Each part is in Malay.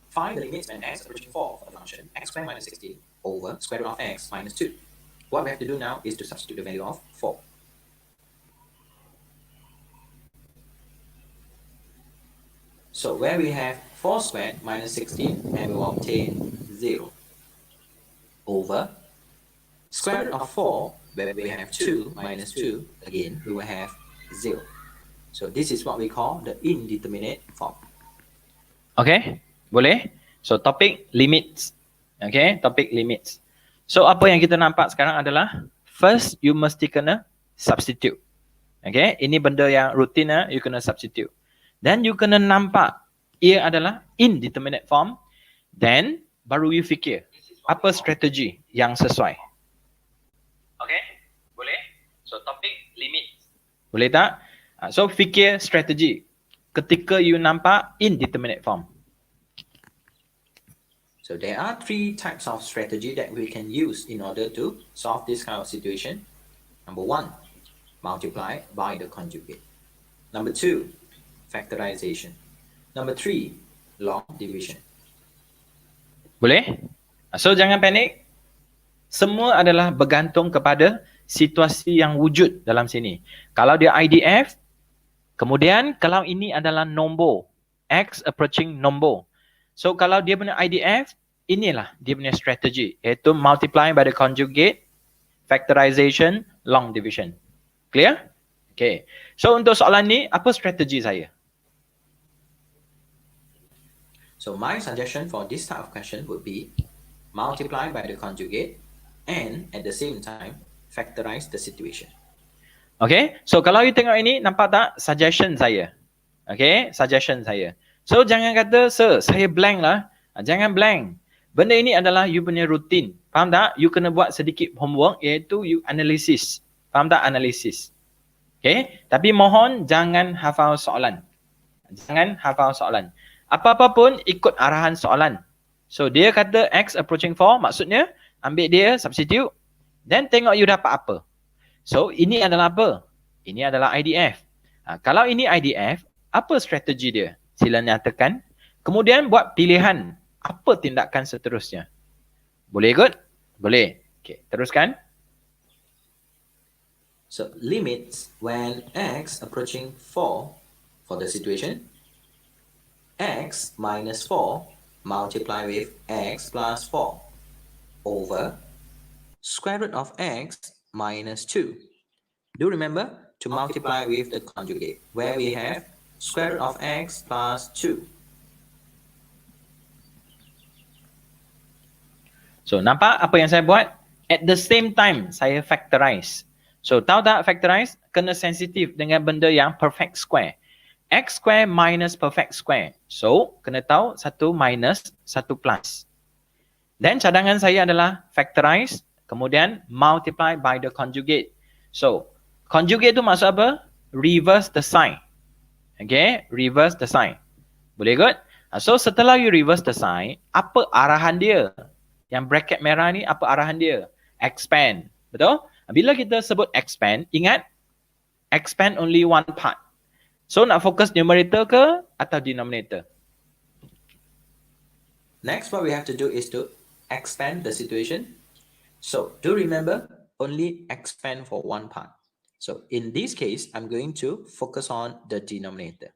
Find the limits when x approaching 4 for the function x squared minus 16 over square root of x minus 2. What we have to do now is to substitute the value of 4. So where we have 4 squared minus 16, and we will obtain 0 over square root of 4, where we have 2 minus 2, again we will have 0. So this is what we call the indeterminate form. Okay, boleh? So topik limits. Okay, topik limits. So apa yang kita nampak sekarang adalah first you mesti kena substitute. Okay, ini benda yang rutin you kena substitute. Then you kena nampak ia adalah indeterminate form. Then baru you fikir apa strategi yang sesuai. Okay, boleh? So topik limits. Boleh tak? So fikir strategi ketika you nampak indeterminate form. So there are 3 types of strategy that we can use in order to solve this kind of situation. Number 1, multiply by the conjugate. Number 2, factorization. Number 3, log division. Boleh? So jangan panik. Semua adalah bergantung kepada situasi yang wujud dalam sini. Kalau dia IDF, kemudian kalau ini adalah nombor, X approaching nombor. So kalau dia punya IDF, inilah dia punya strategi, iaitu multiply by the conjugate, factorization, long division. Clear? Okay. So untuk soalan ni, apa strategi saya? So my suggestion for this type of question would be multiply by the conjugate and at the same time factorize the situation. Okay. So kalau you tengok ini, nampak tak suggestion saya? Okay. Suggestion saya. So jangan kata, sir, saya blank lah. Jangan blank. Benda ini adalah you punya rutin. Faham tak? You kena buat sedikit homework, iaitu you analysis. Faham tak? Analysis. Okay. Tapi mohon jangan hafal soalan. Jangan hafal soalan. Apa-apa pun ikut arahan soalan. So dia kata X approaching 4, maksudnya ambil dia, substitute. Then tengok you dapat apa. So ini adalah apa? Ini adalah IDF. Kalau ini IDF, apa strategi dia? Sila nyatakan. Kemudian buat pilihan. Apa tindakan seterusnya? Boleh ikut? Boleh. Okay, teruskan. So limits when x approaching 4 for the situation. X minus 4 multiply with x plus 4 over square root of x minus 2. Do remember to multiply with the conjugate, where we have square root of x plus 2. So nampak apa yang saya buat? At the same time, saya factorize. So tahu tak factorize? Kena sensitif dengan benda yang perfect square. X square minus perfect square. So kena tahu 1 minus 1 plus. Then cadangan saya adalah factorize, kemudian multiply by the conjugate. So conjugate tu maksud apa? Reverse the sign. Okay, reverse the sign. Boleh ikut? So setelah you reverse the sign, apa arahan dia? Yang bracket merah ni apa arahan dia? Expand. Betul? Bila kita sebut expand, ingat expand only one part. So nak fokus numerator ke atau denominator? Next, what we have to do is to expand the situation. So do remember, only expand for one part. So in this case, I'm going to focus on the denominator.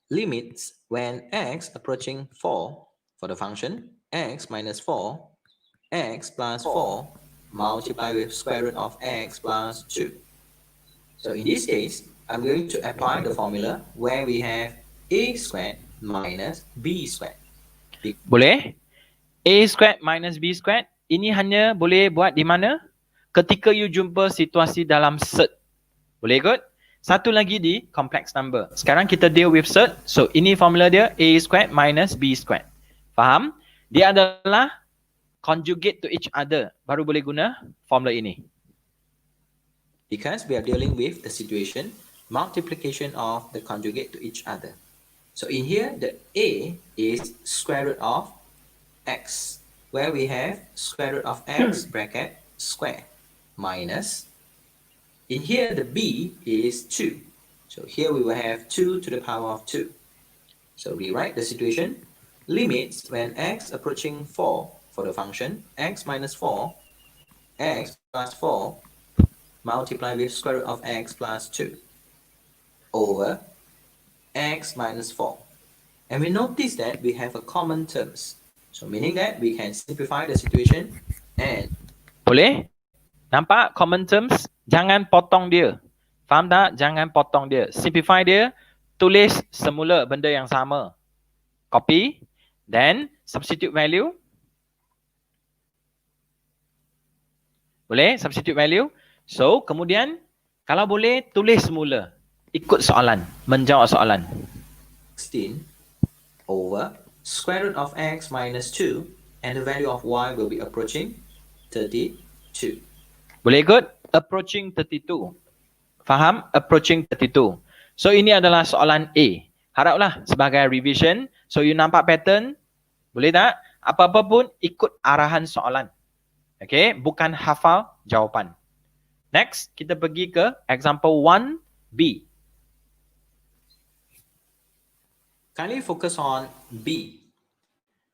Limits when x approaching 4 for the function x minus 4, x plus 4 multiplied with square root of x plus 2. So in this case, I'm going to apply the formula where we have a squared minus b squared. Boleh? A squared minus b squared, ini hanya boleh buat di mana? Ketika you jumpa situasi dalam SET. Boleh ikut? Satu lagi di complex number. Sekarang kita deal with SET. So ini formula dia a squared minus b squared. Faham? Dia adalah conjugate to each other. Baru boleh guna formula ini. Because we are dealing with the situation multiplication of the conjugate to each other. So in here, the a is square root of x, where we have square root of x bracket square minus, in here the b is 2. So here we will have 2 to the power of 2. So rewrite the situation. limits when x approaching 4 for the function x minus 4, x plus 4 multiplied with square root of x plus 2 over x minus 4. And we notice that we have a common terms. So meaning that we can simplify the situation and... Boleh? Nampak common terms? Jangan potong dia. Faham tak? Jangan potong dia. Simplify dia. Tulis semula benda yang sama. Copy. Then substitute value. Boleh? Substitute value. So kemudian kalau boleh tulis semula. Ikut soalan. Menjawab soalan. 16 over square root of x minus 2 and the value of y will be approaching 32. Boleh ikut? Approaching 32. Faham? Approaching 32. So ini adalah soalan A. Haraplah sebagai revision. So you nampak pattern? Boleh tak? Apa-apa pun ikut arahan soalan. Okay? Bukan hafal jawapan. Next, kita pergi ke example 1B. Kindly focus on B.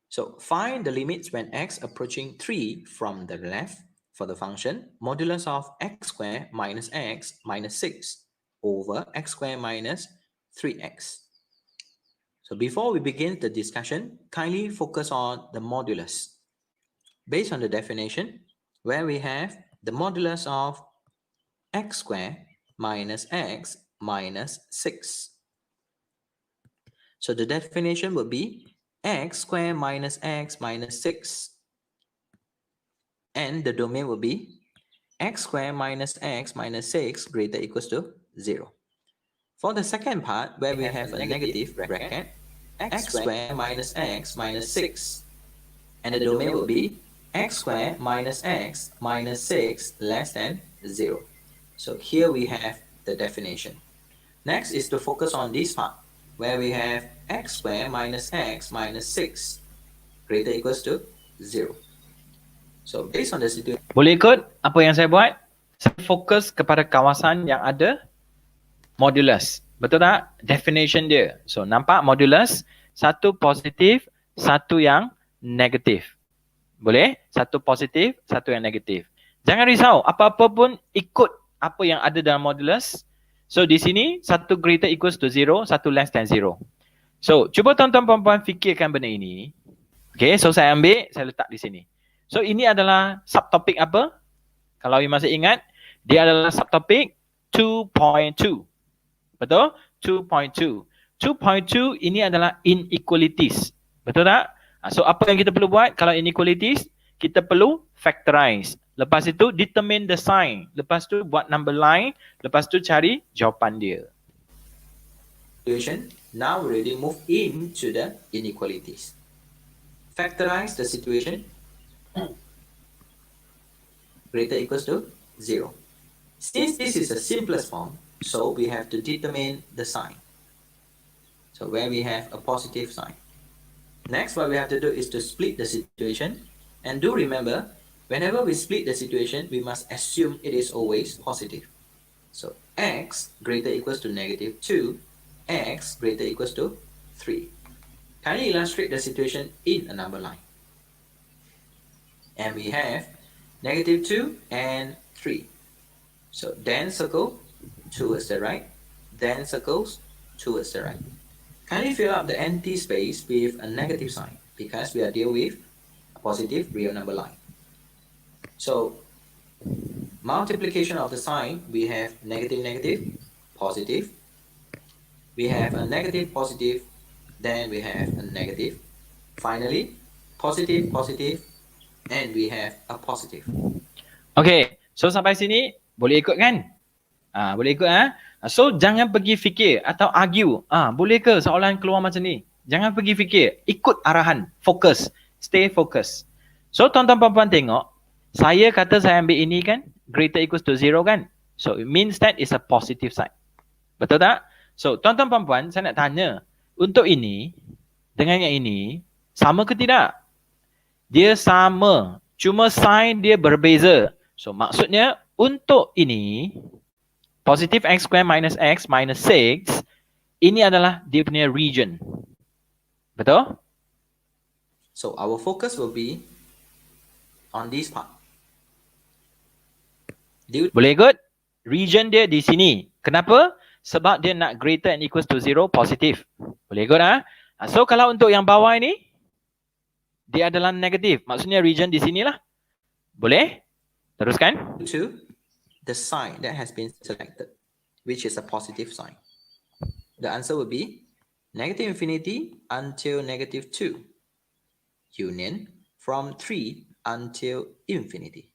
So find the limits when x approaching 3 from the left for the function modulus of x squared minus x minus 6 over x squared minus 3x. So before we begin the discussion, kindly focus on the modulus. Based on the definition, where we have the modulus of x squared minus x minus 6. So the definition would be x squared minus x minus 6. And the domain will be x squared minus x minus 6 greater equals to 0. For the second part, where we have a negative bracket, x squared minus x minus 6. And the domain will be x squared minus x minus 6 less than 0. So here we have the definition. Next is to focus on this part, where we have x squared minus x minus 6 greater equals to 0. So based on the situation... Boleh ikut apa yang saya buat? Saya fokus kepada kawasan yang ada modulus. Betul tak? Definition dia. So nampak modulus, satu positif, satu yang negatif. Boleh? Satu positif, satu yang negatif. Jangan risau, apa-apa pun ikut apa yang ada dalam modulus. So di sini, satu greater equals to 0, satu less than 0. So cuba tuan-tuan puan-puan fikirkan benda ini. Okay, so saya ambil, saya letak di sini. So ini adalah subtopik apa? Kalau you masih ingat, dia adalah subtopik 2.2. Betul? 2.2. 2.2 ini adalah inequalities. Betul tak? So apa yang kita perlu buat kalau inequalities? Kita perlu factorize. Lepas itu determine the sign. Lepas tu buat number line. Lepas tu cari jawapan dia. Now we already move into the inequalities. Factorize the situation greater equals to 0. Since this is the simplest form, so we have to determine the sign. So where we have a positive sign. Next, what we have to do is to split the situation. And do remember, whenever we split the situation, we must assume it is always positive. So x greater equals to negative 2, x greater equals to 3. Kindly illustrate the situation in a number line. And we have negative 2 and 3. So then circle towards the right, then circles towards the right. Kindly fill up the empty space with a negative sign because we are dealing with a positive real number line. So multiplication of the sign, we have negative, negative, positive. We have a negative, positive, then we have a negative. Finally, positive, positive, and we have a positive. Okay, so sampai sini boleh ikut kan? Boleh ikut So jangan pergi fikir atau argue. Boleh ke soalan keluar macam ni? Jangan pergi fikir, ikut arahan, fokus, stay focus. So tuan-tuan puan-puan tengok, saya kata saya ambil ini kan, greater equals to 0 kan? So it means that is a positive sign. Betul tak? So tuan-tuan puan-puan, saya nak tanya, untuk ini dengan yang ini sama ke tidak? Dia sama, cuma sign dia berbeza. So maksudnya untuk ini positive x square minus x minus 6, ini adalah dia punya region. Betul? So our focus will be on this part. Boleh ikut? Region dia di sini. Kenapa? Sebab dia nak greater and equals to 0, positif. Boleh ikut ah? So kalau untuk yang bawah ini, dia adalah negatif. Maksudnya region di sinilah. Boleh? Teruskan. To the sign that has been selected, which is a positive sign. The answer will be negative infinity until negative 2. Union from 3 until infinity.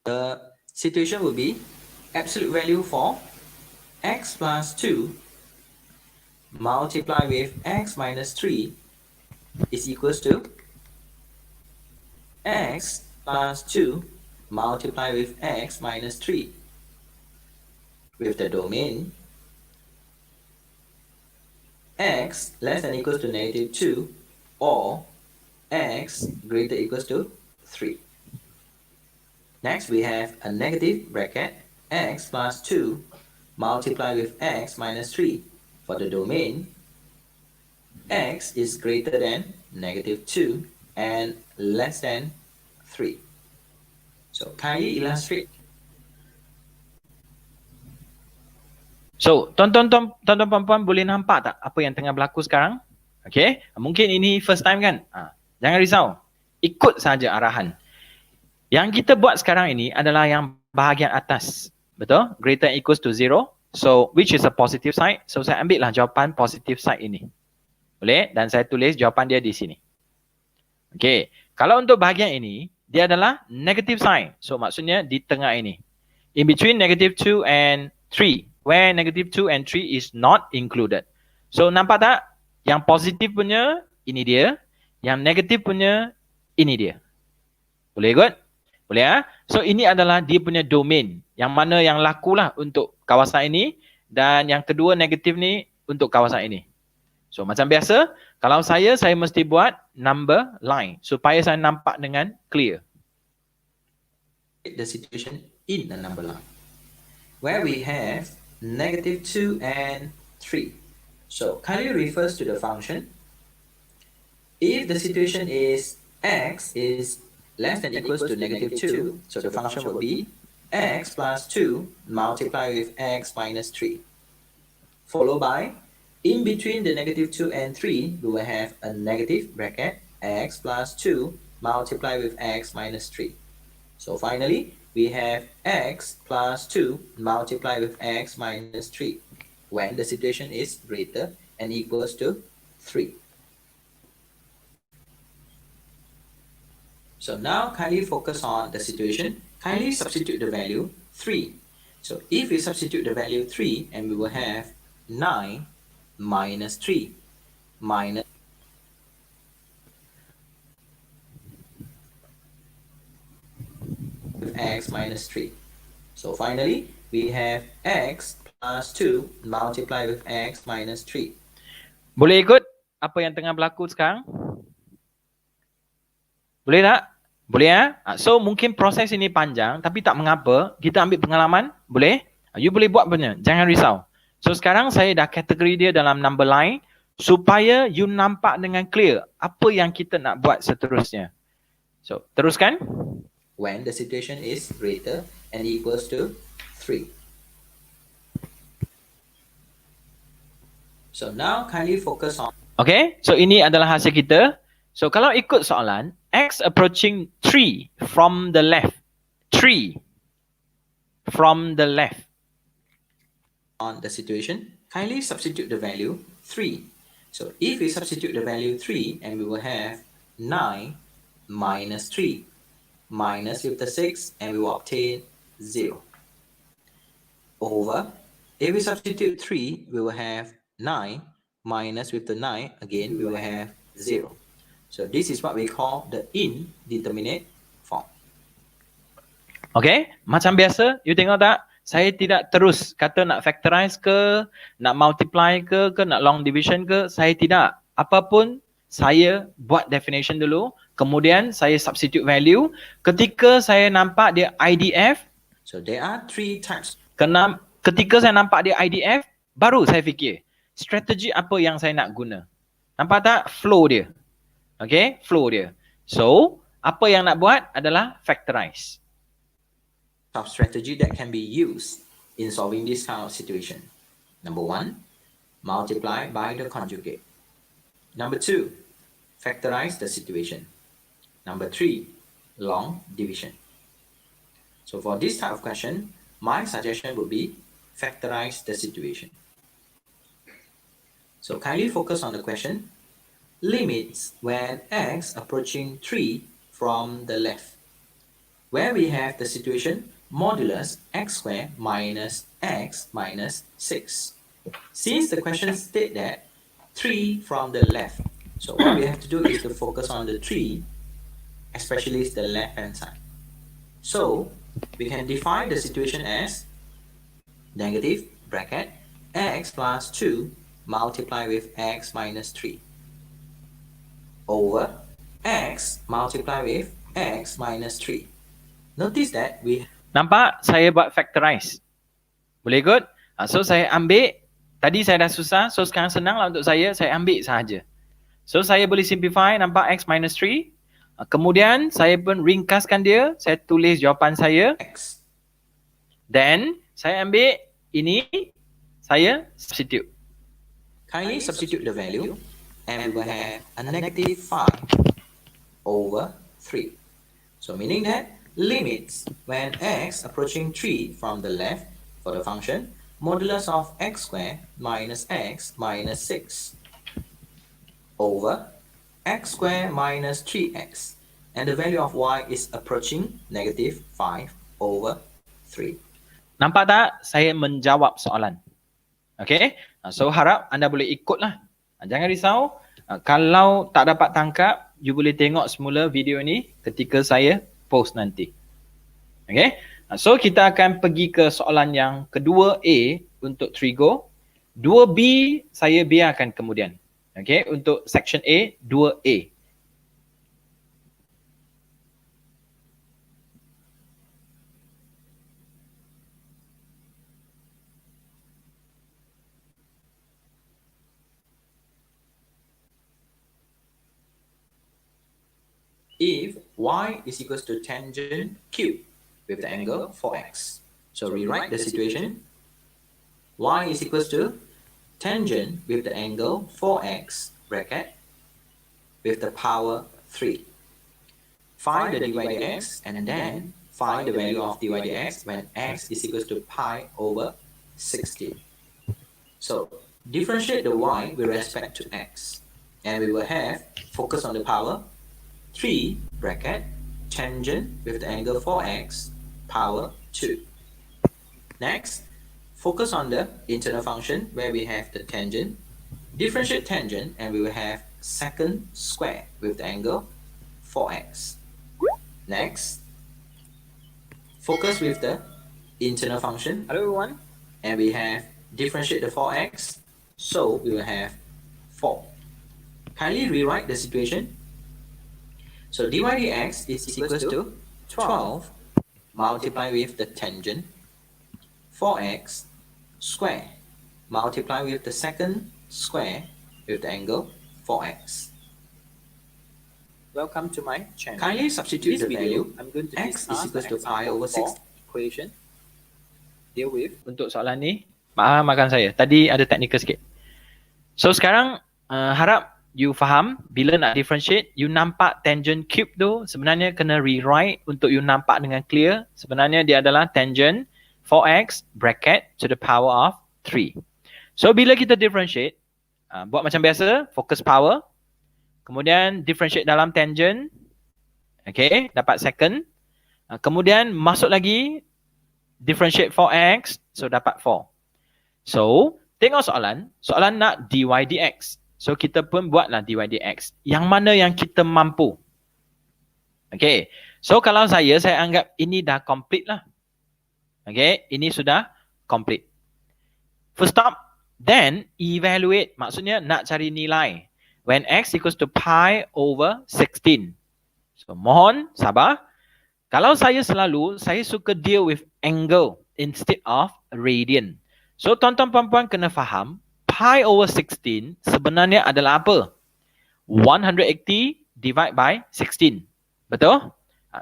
The situation will be absolute value for x plus 2 multiplied with x minus 3 is equals to x plus 2 multiplied with x minus 3. With the domain x less than equals to negative 2 or x greater equals to 3. Next, we have a negative bracket x plus 2 multiplied with x minus 3. For the domain, x is greater than negative 2 and less than 3. So, kindly illustrate. So, tuan-tuan puan-puan boleh nampak tak apa yang tengah berlaku sekarang? Okay, mungkin ini first time kan? Jangan risau. Ikut saja arahan. Yang kita buat sekarang ini adalah yang bahagian atas. Betul? Greater than equals to 0. So, which is a positive side. So, saya ambil lah jawapan positive side ini. Boleh? Dan saya tulis jawapan dia di sini. Okay. Kalau untuk bahagian ini, dia adalah negative sign. So, maksudnya di tengah ini. In between negative 2 and 3. Where negative 2 and 3 is not included. So, nampak tak? Yang positif punya, ini dia. Yang negatif punya, ini dia. Boleh ikut? Boleh ah? So, ini adalah dia punya domain. Yang mana yang lakulah untuk kawasan ini. Dan yang kedua negatif ni untuk kawasan ini. So, macam biasa, kalau saya mesti buat number line. Supaya saya nampak dengan clear. The situation in a number line. Where we have negative 2 and 3. So, kindly refers to the function. If the situation is x is less than equals to negative 2, so the function will be x plus 2 multiplied with x minus 3. Followed by, in between the negative 2 and 3, we will have a negative bracket, x plus 2 multiplied with x minus 3. So finally, we have x plus 2 multiplied with x minus 3 when the situation is greater and equals to 3. So now kindly focus on the situation. Kindly substitute the value 3. So if we substitute the value 3, and we will have 9 minus 3 minus x minus 3. So finally, we have x plus 2 multiplied with x minus 3. Boleh ikut apa yang tengah berlaku sekarang? Boleh tak? Boleh ya? So mungkin proses ini panjang, tapi tak mengapa. Kita ambil pengalaman, boleh? You boleh buat punya, jangan risau. So sekarang saya dah kategori dia dalam number line supaya you nampak dengan clear apa yang kita nak buat seterusnya. So teruskan. When the situation is greater and equals to 3. So now kindly focus on. Okay, so ini adalah hasil kita. So kalau ikut soalan, x approaching 3 from the left. 3 from the left. On the situation, kindly substitute the value 3. So if we substitute the value 3, and we will have 9 minus 3 minus with the 6, and we will obtain 0. Over, if we substitute 3, we will have 9 minus with the 9, again we will have 0. So this is what we call the indeterminate form. Okay, macam biasa, you tengok tak? Saya tidak terus kata nak factorize ke, nak multiply ke nak long division ke, saya tidak. Apapun, saya buat definition dulu, kemudian saya substitute value. Ketika saya nampak dia IDF, so there are 3 types. Ketika saya nampak dia IDF, baru saya fikir strategi apa yang saya nak guna. Nampak tak flow dia? Okay, flow dia. So, apa yang nak buat adalah factorize. Top strategy that can be used in solving this kind of situation. Number 1, multiply by the conjugate. Number 2, factorize the situation. Number 3, long division. So for this type of question, my suggestion would be factorize the situation. So kindly focus on the question. Limits when x approaching 3 from the left, where we have the situation modulus x squared minus x minus 6. Since the question states that 3 from the left, so what we have to do is to focus on the 3, especially the left hand side. So we can define the situation as negative bracket x plus 2 multiply with x minus 3 over x multiply with x minus 3. Notice that we... Nampak saya buat factorize? Boleh kot? So saya ambil, tadi saya dah susah, so sekarang senanglah untuk saya ambil sahaja. So saya boleh simplify, nampak x minus 3. Kemudian saya pun ringkaskan dia, saya tulis jawapan saya. X. Then saya ambil ini, saya substitute. Kindly substitute the value and we will have a negative 5 over 3. So meaning that limits when x approaching 3 from the left for the function modulus of x squared minus x minus 6 over x squared minus 3x, and the value of y is approaching negative 5 over 3. Nampak tak? Saya menjawab soalan. Okay? So harap anda boleh ikutlah. Jangan risau. Kalau tak dapat tangkap, you boleh tengok semula video ni ketika saya post nanti. Okay? So kita akan pergi ke soalan yang kedua A untuk trigo. 2B saya biarkan kemudian. Okay? Untuk section A, 2A. If y is equals to tangent cube with the angle 4x. So rewrite the situation. Y is equals to tangent with the angle 4x bracket with the power 3. Find the dy dx and then find the value of dy dx when x is equals to pi over 16. So differentiate the y with respect to x, and we will have focus on the power 3 bracket tangent with the angle 4x power 2. Next, focus on the internal function where we have the tangent. Differentiate tangent and we will have second square with the angle 4x. Next, focus with the internal function. Hello everyone. And we have differentiate the 4x, so we will have 4. Kindly rewrite the situation. So dy dx is equals to 12 multiply with the tangent 4x square multiply with the second square with the angle 4x. Welcome to my channel. Kindly substitute the value. I'm going to x is equals to pi over 6 equation. Deal with. Untuk soalan ni, maafkan saya. Tadi ada teknikal sikit. So sekarang harap you faham bila nak differentiate, you nampak tangent cube tu sebenarnya kena rewrite untuk you nampak dengan clear. Sebenarnya dia adalah tangent 4x bracket to the power of 3. So bila kita differentiate, buat macam biasa, focus power. Kemudian differentiate dalam tangent. Okay, dapat second. Kemudian masuk lagi, differentiate 4x, so dapat 4. So, tengok soalan. Soalan nak dy dx. So kita pun buatlah dy dx. Yang mana yang kita mampu. Okay. So kalau saya anggap ini dah complete lah. Okay. Ini sudah complete. First stop. Then evaluate. Maksudnya nak cari nilai. When x equals to pi over 16. So mohon sabar. Kalau saya suka deal with angle instead of radian. So tuan-tuan puan-puan kena faham. Pi over 16 sebenarnya adalah apa? 180 divide by 16. Betul?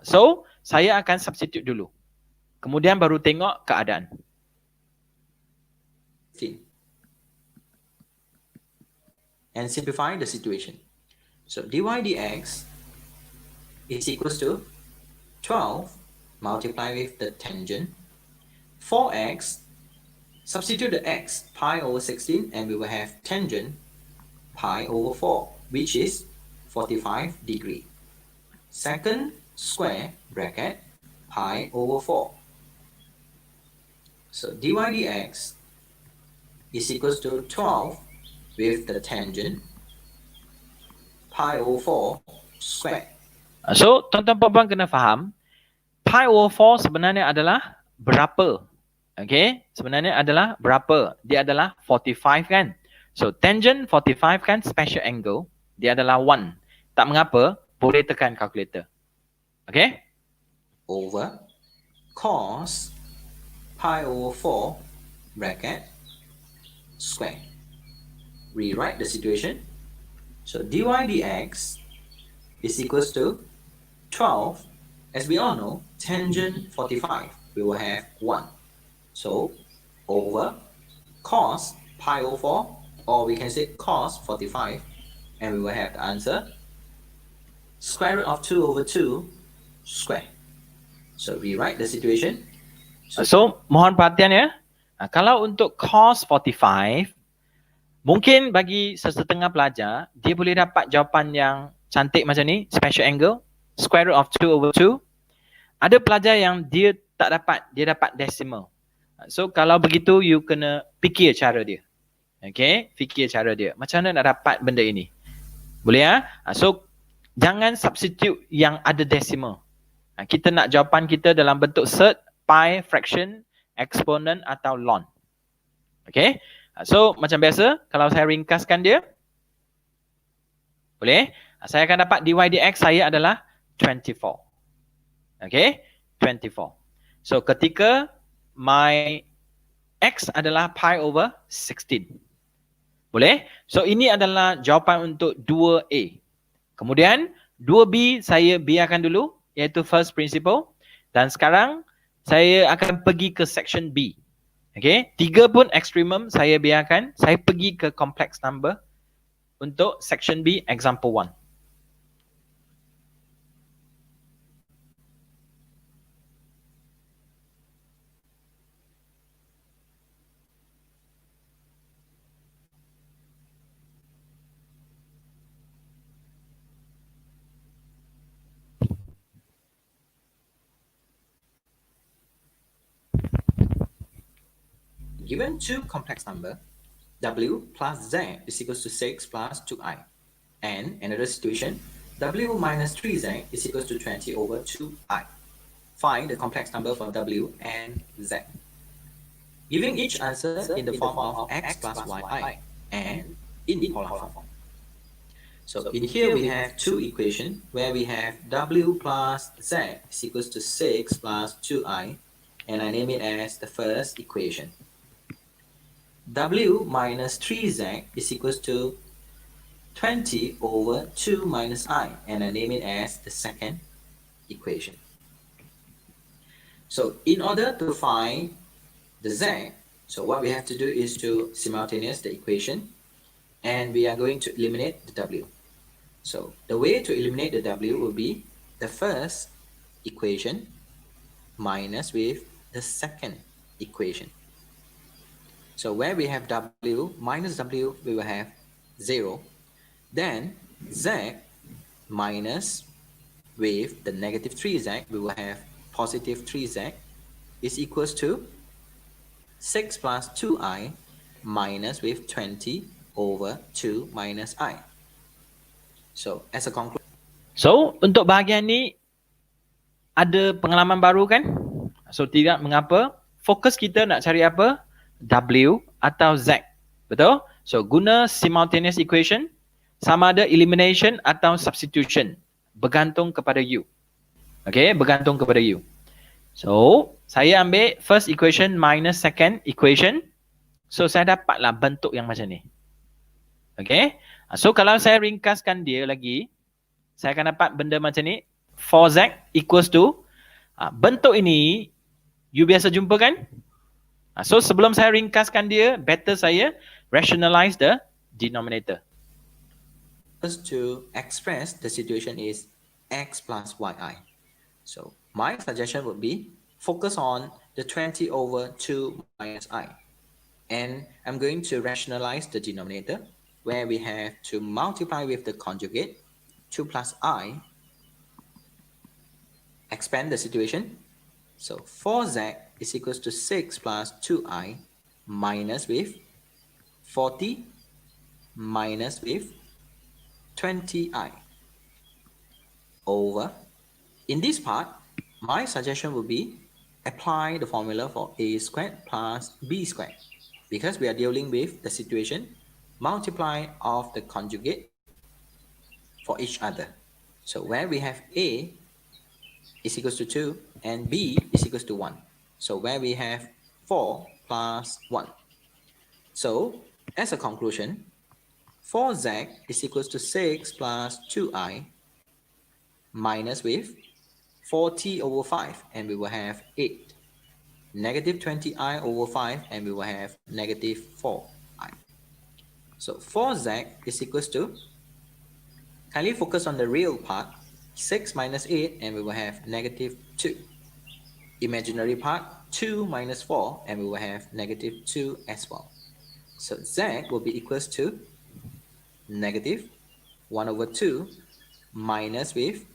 So, saya akan substitute dulu. Kemudian baru tengok keadaan. And simplify the situation. So dy dx is equals to 12 multiplied with the tangent 4x, substitute the x pi over 16 and we will have tangent pi over 4, which is 45 degree. Second square bracket pi over 4. So dy dx is equals to 12 with the tangent pi over 4 square. So, tuan-tuan puan-puan kena faham, pi over 4 sebenarnya adalah berapa? Okay, sebenarnya adalah berapa? Dia adalah 45 kan? So, tangent 45 kan special angle, dia adalah 1. Tak mengapa, boleh tekan calculator. Okay? Over cos pi over 4 bracket square. Rewrite the situation. So dy dx is equals to 12. As we all know, tangent 45, we will have 1. So over cos pi over 4, or we can say cos 45, and we will have the answer square root of 2 over 2 square. So rewrite the situation. So mohon perhatian ya. Kalau untuk cos 45, mungkin bagi sesetengah pelajar, dia boleh dapat jawapan yang cantik macam ni, special angle, square root of 2 over 2. Ada pelajar yang dia tak dapat, dia dapat decimal. So kalau begitu, you kena fikir cara dia. Okay, fikir cara dia. Macam mana nak dapat benda ini? Boleh ya? So jangan substitute yang ada decimal. Kita nak jawapan kita dalam bentuk surd, pi, fraction, exponent atau ln. Okay. So, macam biasa, kalau saya ringkaskan dia, boleh? Saya akan dapat dy dx saya adalah 24. Okay? 24. So, ketika my x adalah pi over 16. Boleh? So, ini adalah jawapan untuk 2A. Kemudian, 2B saya biarkan dulu, iaitu first principle. Dan sekarang, saya akan pergi ke section B. Okay, 3 pun ekstremum saya biarkan. Saya pergi ke complex number untuk section B, example 1. Given two complex number, w plus z is equals to 6 plus 2i. And another situation, w minus 3z is equals to 20 over 2i. Find the complex number for w and z. Giving each answer in the form of x plus yi and in polar form. So in here we have two equations where we have w plus z is equals to 6 plus 2i, and I name it as the first equation. W minus 3z is equals to 20 over 2 minus I, and I name it as the second equation. So in order to find the z, so what we have to do is to simultaneous the equation, and we are going to eliminate the w. So the way to eliminate the w will be the first equation minus with the second equation. So where we have w minus w, we will have 0. Then z minus with the negative 3z, we will have positive 3z is equals to 6 plus 2i minus with 20 over 2 minus I. So as a conclusion. So untuk bahagian ni ada pengalaman baru kan? So tidak mengapa. Fokus kita nak cari apa? W atau Z. Betul? So guna simultaneous equation, sama ada elimination atau substitution. Bergantung kepada you. Okay, bergantung kepada you. So saya ambil first equation minus second equation. So saya dapatlah bentuk yang macam ni. Okay. So kalau saya ringkaskan dia lagi, saya akan dapat benda macam ni. 4z equals to, bentuk ini you biasa jumpa kan? So sebelum saya ringkaskan dia, better saya rationalize the denominator. First, to express the situation is x plus yi. So my suggestion would be focus on the 20 over 2 minus I. And I'm going to rationalize the denominator, where we have to multiply with the conjugate 2 plus I, expand the situation. So 4z is equals to 6 plus 2i minus with 40 minus with 20i over. In this part, my suggestion would be apply the formula for a squared plus b squared. Because we are dealing with the situation, multiply of the conjugate for each other. So where we have a is equals to 2 and b is equals to 1. So where we have 4 plus 1. So as a conclusion, 4z is equals to 6 plus 2i minus with 40 over 5, and we will have 8. Negative 20i over 5, and we will have negative 4i. So 4z is equals to, kindly focus on the real part, 6 minus 8, and we will have negative 2. Imaginary part, 2 minus 4, and we will have negative 2 as well. So z will be equals to negative 1 over 2 minus with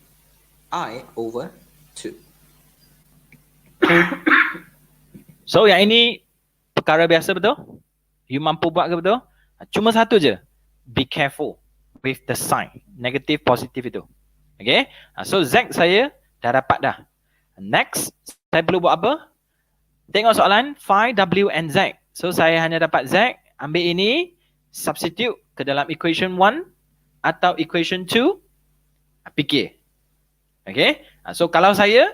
I over 2. So yang ini perkara biasa betul? You mampu buat ke betul? Cuma satu je. Be careful with the sign. Negatif, positif itu. Okay. So Z saya dah dapat dah. Next, saya perlu buat apa? Tengok soalan, find W and Z. So saya hanya dapat Z, ambil ini, substitute ke dalam equation 1 atau equation 2, fikir. Okay. So kalau saya,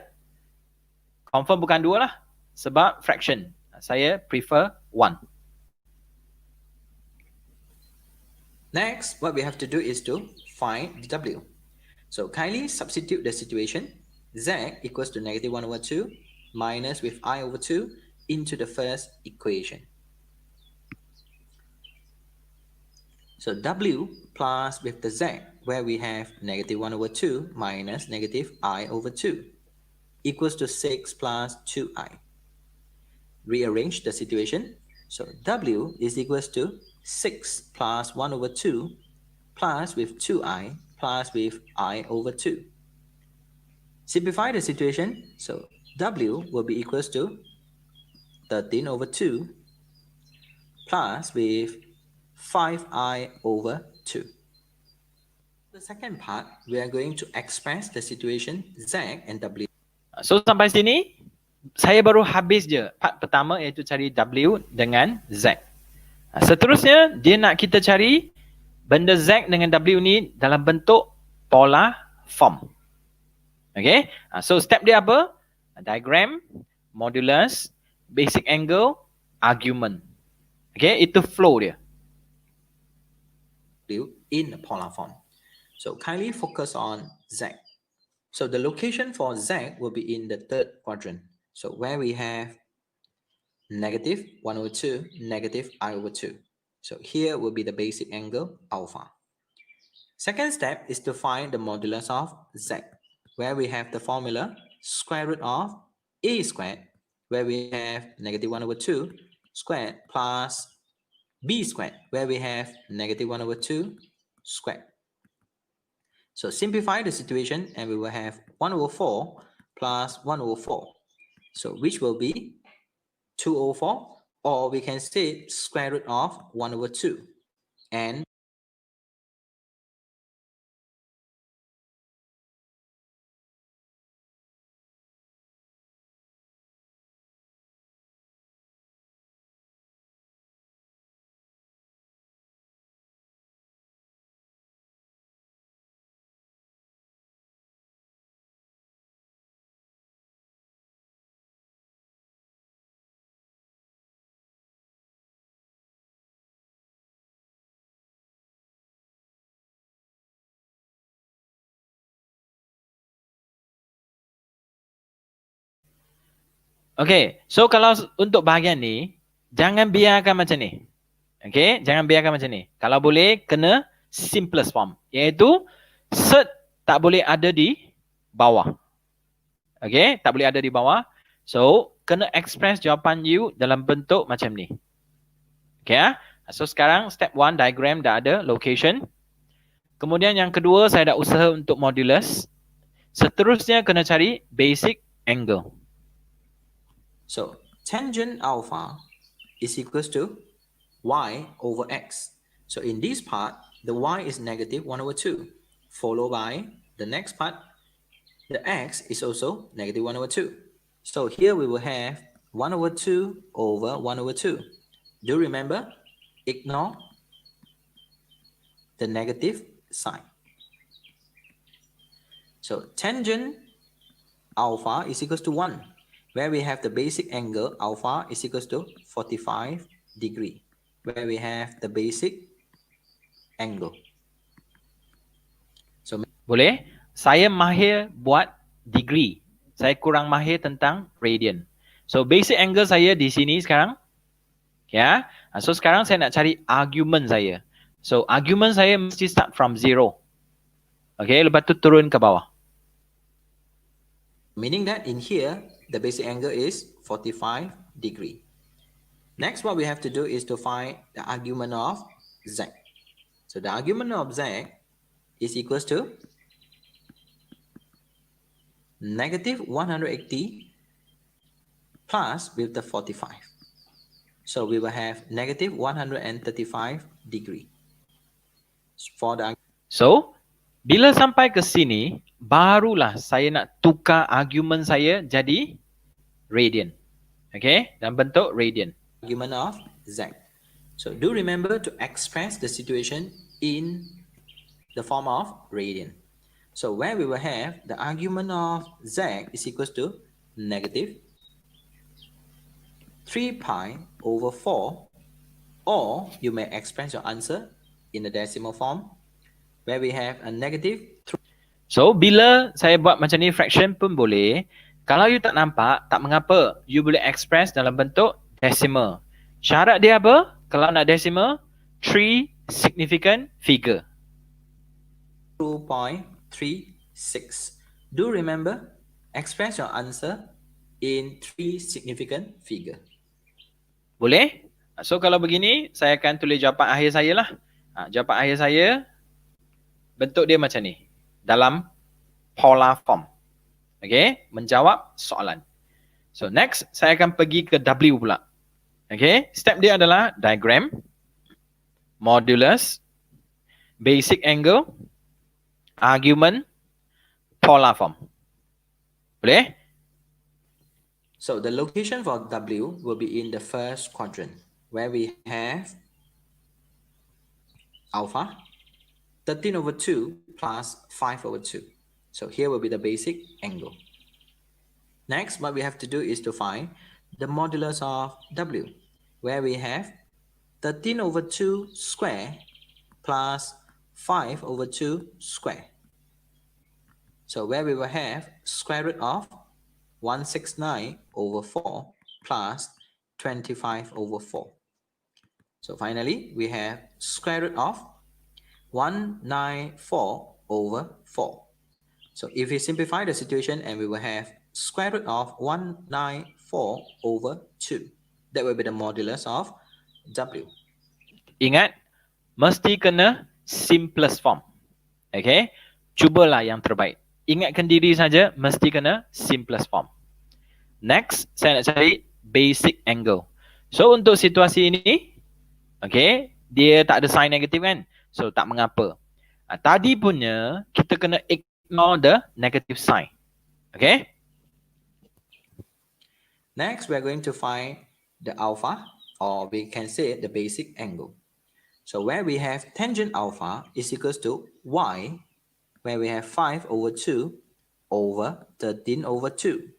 confirm bukan 2 lah. Sebab fraction. Saya prefer 1. Next, what we have to do is to find the W. So kindly substitute the situation. Z equals to negative 1 over 2 minus with I over 2 into the first equation. So W plus with the Z, where we have negative 1 over 2 minus negative I over 2 equals to 6 plus 2I. Rearrange the situation. So W is equals to 6 plus 1 over 2 plus with 2I plus with I over 2. Simplify the situation. So W will be equals to 13 over 2 plus with 5I over 2. The second part, we are going to express the situation Z and W. So sampai sini, saya baru habis je part pertama, iaitu cari W dengan Z. Seterusnya, dia nak kita cari benda Z dengan W ni dalam bentuk polar form. Okay, so step dia apa? Diagram, modulus, basic angle, argument. Okay, itu flow dia. In the polar form. So kindly focus on Z. So the location for Z will be in the third quadrant. So where we have negative 1 over 2, negative I over 2. So here will be the basic angle alpha. Second step is to find the modulus of Z, where we have the formula square root of A squared, where we have negative 1 over 2 squared plus B squared, where we have negative 1 over 2 squared. So simplify the situation and we will have 1 over 4 plus 1 over 4. So which will be 2 over 4, or we can say square root of 1 over 2. And Okay, so kalau untuk bahagian ni, jangan biarkan macam ni. Okay, jangan biarkan macam ni. Kalau boleh, kena simplest form. Iaitu, set tak boleh ada di bawah. Okay, tak boleh ada di bawah. So, kena express jawapan you dalam bentuk macam ni. Okay, so sekarang step 1, diagram dah ada, location. Kemudian yang kedua, saya dah usaha untuk modulus. Seterusnya, kena cari basic angle. So, tangent alpha is equals to y over x. So, in this part, the y is negative 1 over 2, followed by the next part, the x is also negative 1 over 2. So, here we will have 1 over 2 over 1 over 2. Do remember, ignore the negative sign. So, tangent alpha is equals to 1, where we have the basic angle alpha is equals to 45 degree, where we have the basic angle. So, boleh? Saya mahir buat degree. Saya kurang mahir tentang radian. So, basic angle saya di sini sekarang. Ya. So, sekarang saya nak cari argument saya. So, argument saya mesti start from 0. Okay, lepas tu turun ke bawah. Meaning that in here, the basic angle is 45 degree. Next, what we have to do is to find the argument of z. So the argument of z is equals to negative 180 plus with the 45. So we will have negative 135 degree. For the so, bila sampai ke sini, barulah saya nak tukar argument saya jadi radian. Okay, dalam bentuk radian. Argument of z. So do remember to express the situation in the form of radian. So where we will have the argument of z is equals to negative 3 pi over 4, or you may express your answer in the decimal form where we have a negative 3. So, bila saya buat macam ni fraction pun boleh. Kalau you tak nampak, tak mengapa. You boleh express dalam bentuk decimal. Syarat dia apa? Kalau nak decimal, 3 significant figure. 2.36. Do remember, express your answer in 3 significant figure. Boleh? So, kalau begini, saya akan tulis jawapan akhir saya lah. Jawapan akhir saya, bentuk dia macam ni. Dalam polar form. Okay, menjawab soalan. So next, saya akan pergi ke W pula. Okay, step dia adalah diagram, modulus, basic angle, argument, polar form. Boleh? So the location for W will be in the first quadrant, where we have alpha 13 over 2 plus 5 over 2. So here will be the basic angle. Next, what we have to do is to find the modulus of W, where we have 13 over 2 square plus 5 over 2 square. So where we will have square root of 169 over 4 plus 25 over 4. So finally, we have square root of 194 over 4. So if we simplify the situation, and we will have square root of 194 over 2. That will be the modulus of W. Ingat, mesti kena simplest form. Okay, cubalah yang terbaik. Ingatkan diri saja, mesti kena simplest form. Next, saya nak cari basic angle. So untuk situasi ini, okay, dia tak ada sign negatif kan? So tak mengapa. Tadi punya, kita kena ignore the negative sign. Okay? Next, we are going to find the alpha, or we can say the basic angle. So where we have tangent alpha is equals to y, where we have 5 over 2 over 13 over 2.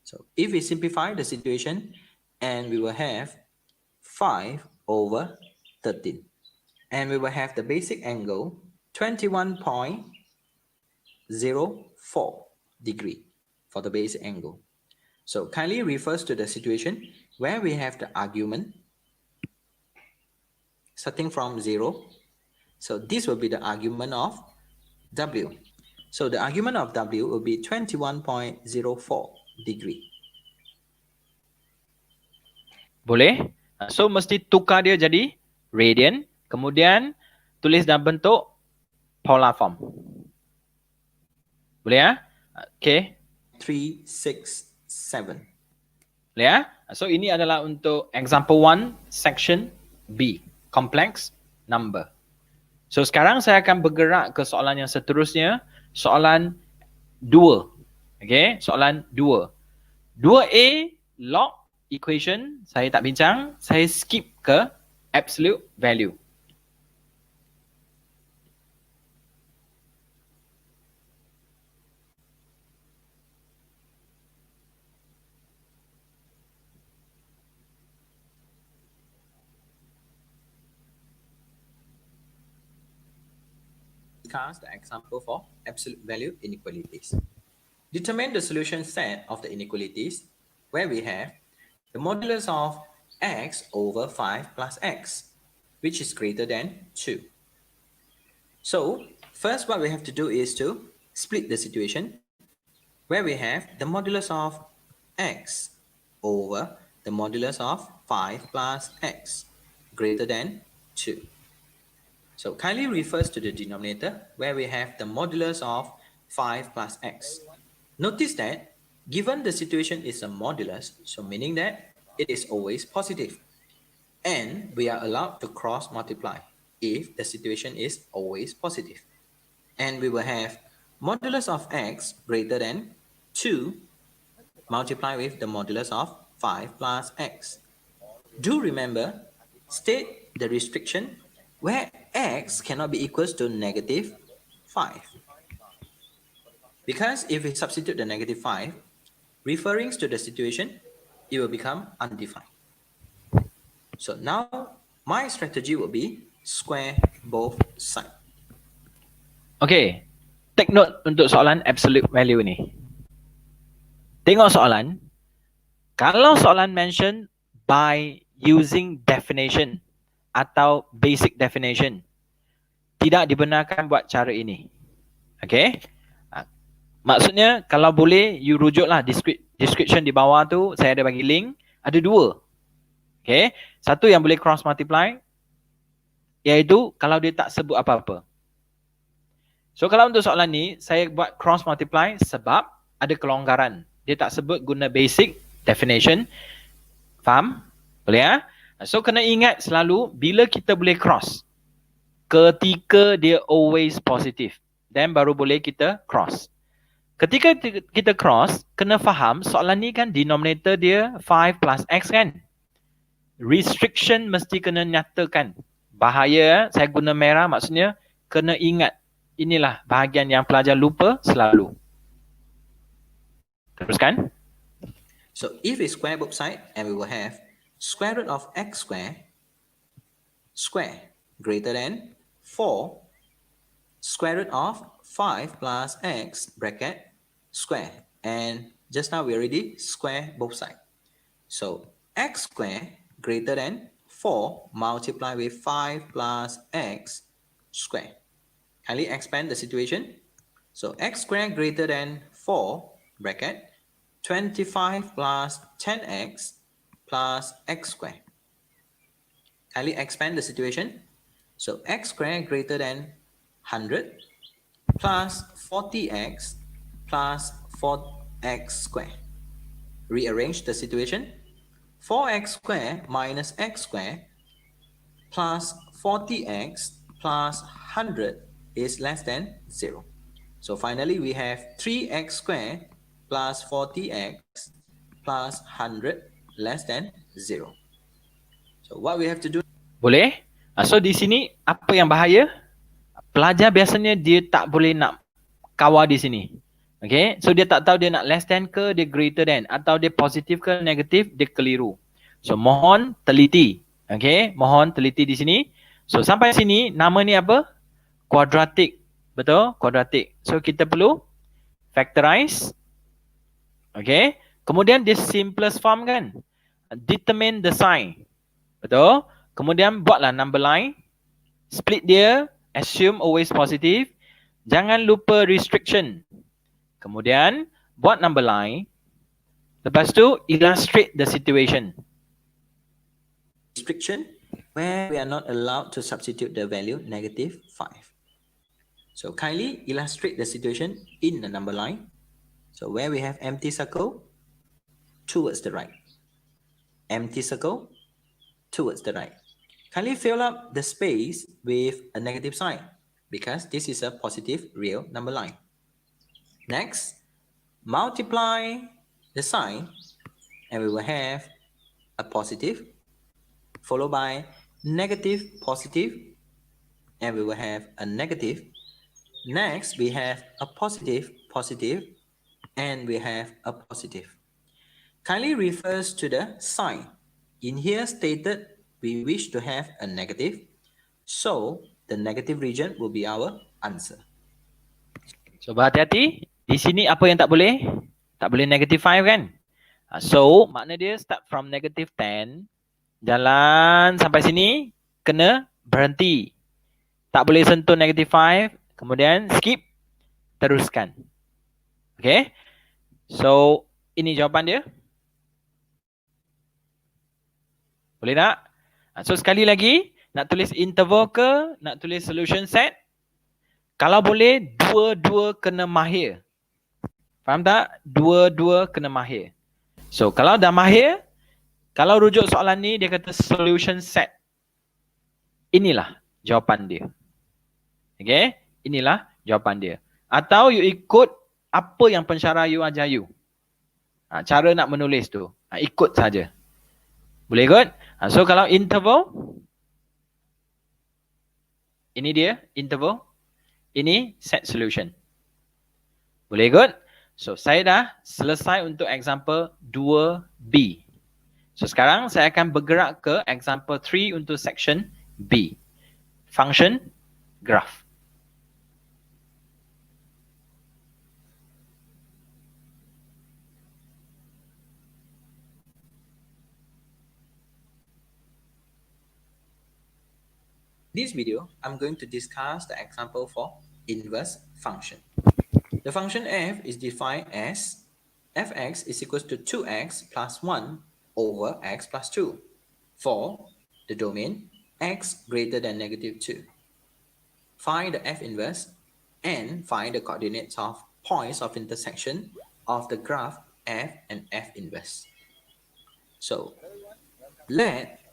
So if we simplify the situation, and we will have 5 over 13. And we will have the basic angle 21.04 degree for the basic angle. So kindly refers to the situation where we have the argument starting from 0. So this will be the argument of W. So the argument of W will be 21.04 degree. Boleh? So mesti tukar dia jadi radian, kemudian tulis dalam bentuk polar form. Boleh ya? Okay. 367. Boleh ya? So ini adalah untuk example 1 section B, complex number. So sekarang saya akan bergerak ke soalan yang seterusnya, soalan 2. Okay, soalan 2. 2A log equation saya tak bincang, saya skip ke absolute value. Discuss the example for absolute value inequalities. Determine the solution set of the inequalities where we have the modulus of x over 5 plus x, which is greater than 2. So first what we have to do is to split the situation where we have the modulus of x over the modulus of 5 plus x greater than 2. So kindly refers to the denominator where we have the modulus of 5 plus x. Notice that given the situation is a modulus, so meaning that it is always positive. And we are allowed to cross multiply if the situation is always positive. And we will have modulus of x greater than 2 multiplied with the modulus of 5 plus x. Do remember, state the restriction where x cannot be equals to negative 5. Because if we substitute the negative 5, referring to the situation, it will become undefined. So now, my strategy will be square both sides. Okay, take note untuk soalan absolute value ni. Tengok soalan. Kalau soalan mention by using definition atau basic definition, tidak dibenarkan buat cara ini. Okay. Maksudnya kalau boleh you rujuklah description di bawah tu, saya ada bagi link, ada 2. Okay. Satu yang boleh cross multiply, iaitu kalau dia tak sebut apa-apa. So kalau untuk soalan ni, saya buat cross multiply sebab ada kelonggaran. Dia tak sebut guna basic definition. Faham? Boleh ya? So kena ingat selalu bila kita boleh cross, ketika dia always positive, then baru boleh kita cross. Ketika kita cross, kena faham soalan ni kan denominator dia 5 plus x kan. Restriction mesti kena nyatakan. Bahaya saya guna merah, maksudnya kena ingat. Inilah bahagian yang pelajar lupa selalu. Teruskan. So if we square both sides, and we will have square root of x square greater than 4 square root of 5 plus x bracket square. And just now we already square both sides. So x square greater than 4 multiplied with 5 plus x square. Kindly expand the situation. So x square greater than 4 bracket 25 plus 10x plus x square. Kindly expand the situation. So x square greater than 100 plus 40x plus 4x square. Rearrange the situation. 4x square minus x square plus 40x plus 100 is less than 0. So finally we have 3x square plus 40x plus 100 less than 0. So what we have to do? Boleh? So di sini apa yang bahaya? Pelajar biasanya dia tak boleh nak kawal di sini. Okay, so dia tak tahu dia nak less than ke dia greater than, atau dia positif ke negatif, dia keliru. So mohon teliti. Okay, mohon teliti di sini. So sampai sini nama ni apa? Quadratic. Betul? Quadratic. So kita perlu factorize. Okay, Kemudian this simplest form kan. Determine the sign. Betul? Kemudian buatlah number line. Split dia. Assume always positive. Jangan lupa restriction. Kemudian buat number line. Lepas tu illustrate the situation. Restriction where we are not allowed to substitute the value -5. So kindly illustrate the situation in the number line. So where we have empty circle, towards the right. Empty circle, towards the right. Kindly fill up the space with a negative sign because this is a positive real number line. Next, multiply the sign and we will have a positive followed by negative positive and we will have a negative. Next, we have a positive positive and we have a positive. Kindly refers to the sign. In here stated we wish to have a negative, so the negative region will be our answer. So berhati-hati. Di sini apa yang tak boleh? Tak boleh -5 kan? So makna dia start from -10. Jalan sampai sini kena berhenti. Tak boleh sentuh -5. Kemudian skip. Teruskan. Okay. So ini jawapan dia. Boleh tak? So sekali lagi, nak tulis interval ke, nak tulis solution set? Kalau boleh, dua-dua kena mahir. Faham tak? Dua-dua kena mahir. So kalau dah mahir, kalau rujuk soalan ni dia kata solution set. Inilah jawapan dia. Okay? Inilah jawapan dia. Atau you ikut apa yang pensyarah you ajar you. Cara nak menulis tu. Ikut saja. Boleh ikut? So kalau interval, ini dia interval. Ini set solution. Boleh ikut? So saya dah selesai untuk example 2B. So sekarang saya akan bergerak ke example 3 untuk section B. Function graph. In this video, I'm going to discuss the example for inverse function. The function f is defined as fx is equals to 2x plus 1 over x plus 2 for the domain x greater than -2. Find the f inverse and find the coordinates of points of intersection of the graph f and f inverse. So let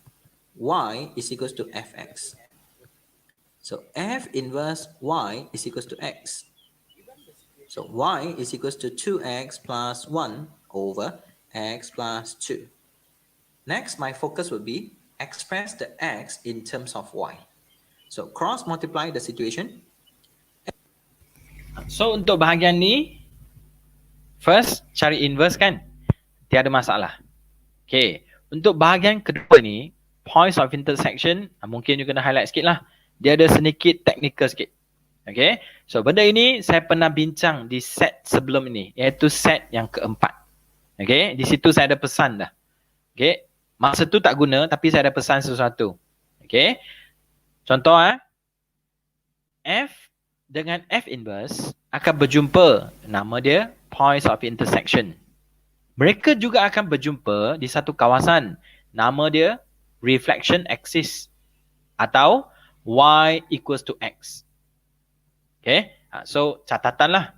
y is equals to fx. So f inverse y is equals to x. So y is equals to 2x plus 1 over x plus 2. Next, my focus will be express the x in terms of y. So cross multiply the situation. So untuk bahagian ni, first cari inverse kan? Tiada masalah. Okay. Untuk bahagian kedua ni, points of intersection, mungkin you kena highlight sikit lah. Dia ada sedikit technical sikit. Okay. So benda ini saya pernah bincang di set sebelum ini, iaitu set yang keempat. Okay. Di situ saya ada pesan dah. Okay. Masa tu tak guna tapi saya ada pesan sesuatu. Okay. Contoh F dengan F inverse akan berjumpa. Nama dia points of intersection. Mereka juga akan berjumpa di satu kawasan. Nama dia reflection axis atau y equals to x. Okay. So catatan lah.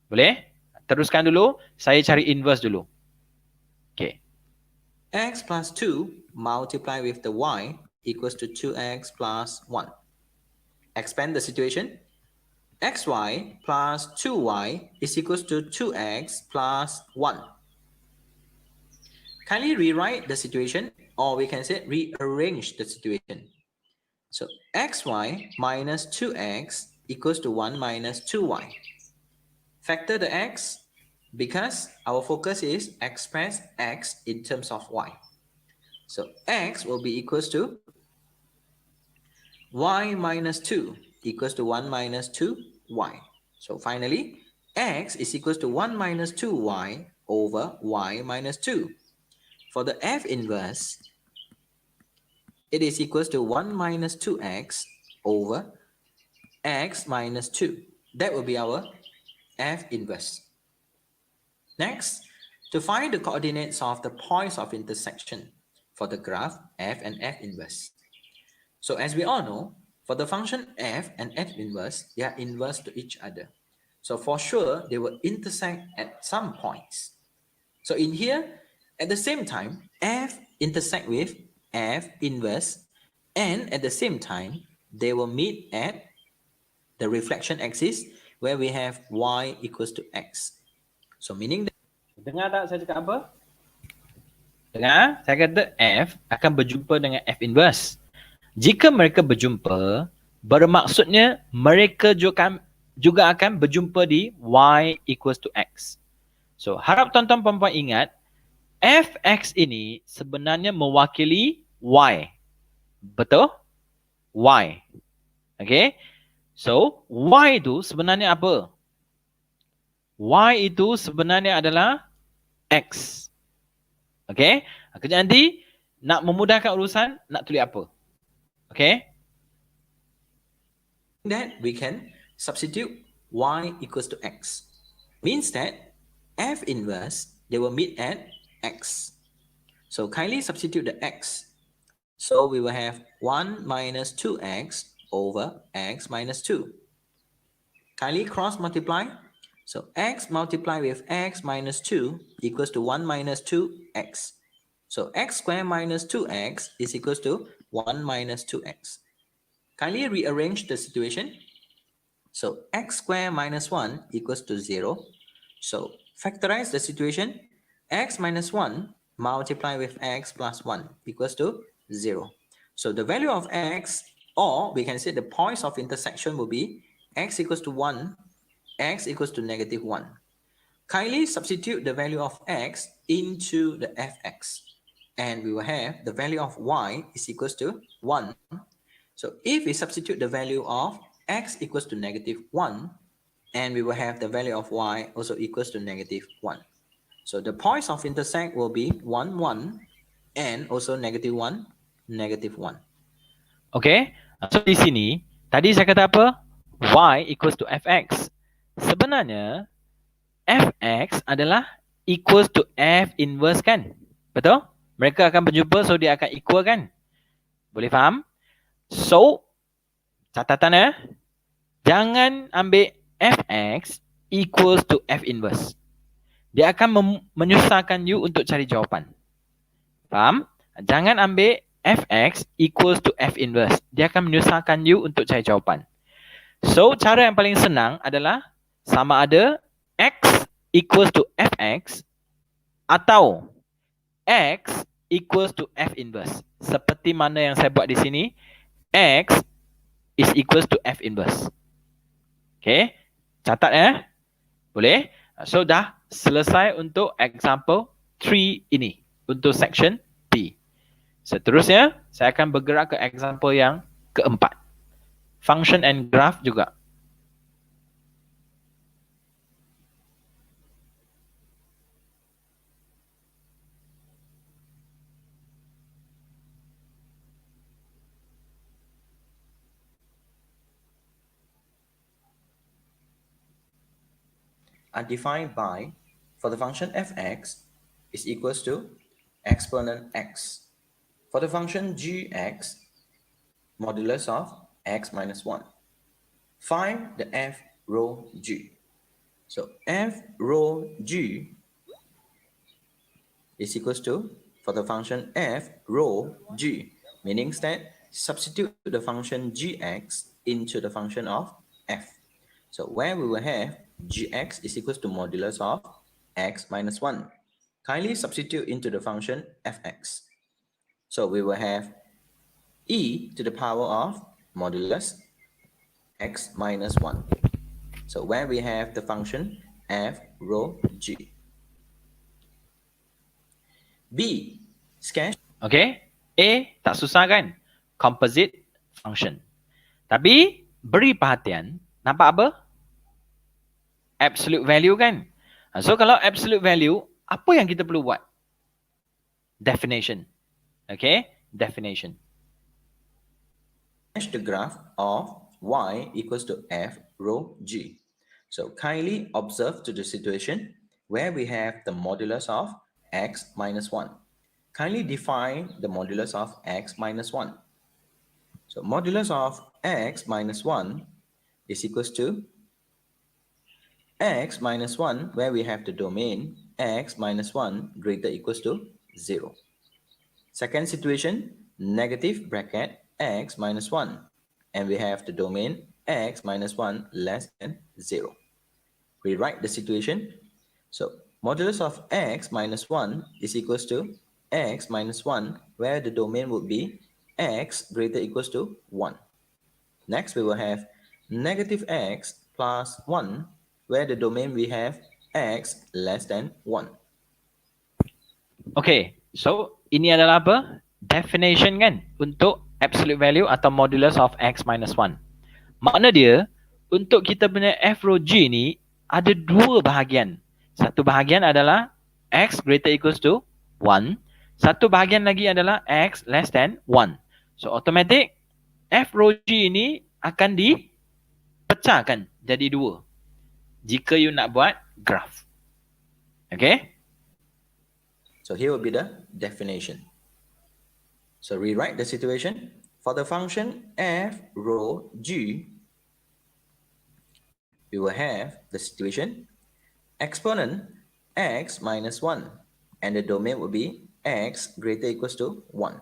Boleh? Teruskan dulu. Saya cari inverse dulu. Okay. X plus 2 multiply with the y equals to 2x plus 1. Expand the situation. Xy plus 2y is equals to 2x plus 1. Kindly rewrite the situation, or we can say rearrange the situation. So xy minus 2x equals to 1 minus 2y. Factor the x because our focus is express x in terms of y. So x will be equals to y minus 2 equals to 1 minus 2y. So finally, x is equals to 1 minus 2y over y minus 2. For the f inverse, it is equals to 1 minus 2x over x minus 2. That will be our f inverse. Next, to find the coordinates of the points of intersection for the graph f and f inverse. So as we all know, for the function f and f inverse, they are inverse to each other. So for sure, they will intersect at some points. So in here, at the same time, f intersect with f inverse, and at the same time, they will meet at the reflection axis where we have y equals to x. So meaning that Dengar tak saya cakap apa? Dengar, saya kata F akan berjumpa dengan F inverse. Jika mereka berjumpa, bermaksudnya mereka juga akan berjumpa di Y equals to X. So, harap tuan-tuan perempuan ingat, Fx ini sebenarnya mewakili Y. Betul? Y. Okay? So, Y itu sebenarnya apa? Y itu sebenarnya adalah X. Okay? Kejap nanti, nak memudahkan urusan, nak tulis apa? Okay? that we can substitute y equals to x. Means that f inverse, they will meet at x. So kindly substitute the x. So we will have 1 minus 2x over x minus 2. Kindly cross multiply. So x multiplied with x minus 2 equals to 1 minus 2x. So x squared minus 2x is equals to 1 minus 2x. Kindly rearrange the situation. So x squared minus 1 equals to 0. So factorize the situation. X minus 1 multiplied with x plus 1 equals to 0. So the value of x, or we can say the points of intersection will be x equals to 1, x equals to negative 1. Kindly substitute the value of x into the fx. And we will have the value of y is equals to 1. So if we substitute the value of x equals to negative 1, and we will have the value of y also equals to negative 1. So the points of intersect will be 1, 1, and also negative 1, negative 1. Okay, so di sini, tadi saya kata apa? Y equals to fx. Sebenarnya, fx adalah equals to f inverse kan? Betul? Mereka akan berjumpa, so dia akan equal kan? Boleh faham? So, catatan jangan ambil fx equals to f inverse. Dia akan menyusahkan you untuk cari jawapan. Faham? Jangan ambil fx equals to f inverse. Dia akan menyusahkan you untuk cari jawapan. So, cara yang paling senang adalah sama ada x equals to fx atau x equals to f inverse. Seperti mana yang saya buat di sini, x is equals to f inverse. Okay, catat boleh? So, dah selesai untuk example 3 ini, untuk section B. Seterusnya, saya akan bergerak ke example yang keempat. Function and graph juga. Are defined by, for the function fx is equals to exponent x. For the function gx, modulus of x minus 1. Find the f rho g. So f rho g is equals to, for the function f rho g, meaning that substitute the function gx into the function of f. So where we will have gx is equals to modulus of x minus 1. Kindly substitute into the function fx. So we will have e to the power of modulus x minus 1. So where we have the function f rho g. B, sketch. Okay, A tak susah kan? Composite function. Tapi, beri perhatian, nampak apa? Absolute value kan? So, kalau absolute value, apa yang kita perlu buat? Definition. Okay, definition. Sketch the graph of y equals to f rho g. So kindly observe to the situation where we have the modulus of x minus 1. Kindly define the modulus of x minus 1. So modulus of x minus 1 is equals to x minus 1, where we have the domain x minus 1 greater equals to 0. Second situation, negative bracket x minus 1, and we have the domain x minus 1 less than 0. Rewrite the situation. So modulus of x minus 1 is equals to x minus 1, where the domain would be x greater equals to 1. Next, we will have negative x plus 1, where the domain we have x less than 1. Okay, so ini adalah apa? Definition kan untuk absolute value atau modulus of x minus 1. Makna dia, untuk kita punya f rho g ni ada dua bahagian. Satu bahagian adalah x greater equals to 1. Satu bahagian lagi adalah x less than 1. So automatic f rho g ni akan dipecahkan jadi dua jika you nak buat graph. Okay? So here will be the definition. So rewrite the situation. For the function f rho g, we will have the situation exponent x minus 1, and the domain will be x greater equals to 1.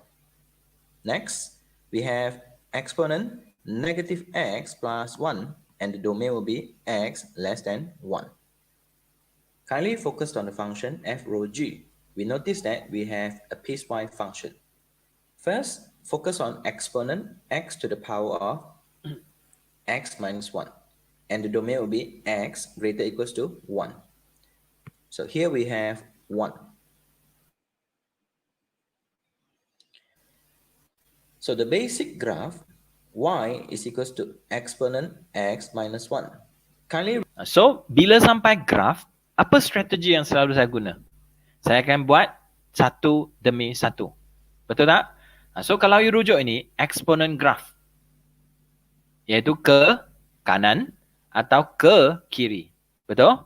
Next, we have exponent negative x plus 1, and the domain will be x less than 1. Kindly focus on the function f rho g. We notice that we have a piecewise function. First, focus on exponent x to the power of x minus 1, and the domain will be x greater equals to 1. So here we have 1. So the basic graph y is equals to exponent x minus 1. Kindly. So, bila sampai graph, apa strategi yang selalu saya guna? Saya akan buat satu demi satu. Betul tak? So, kalau you rujuk ini, exponent graph. Iaitu ke kanan atau ke kiri. Betul?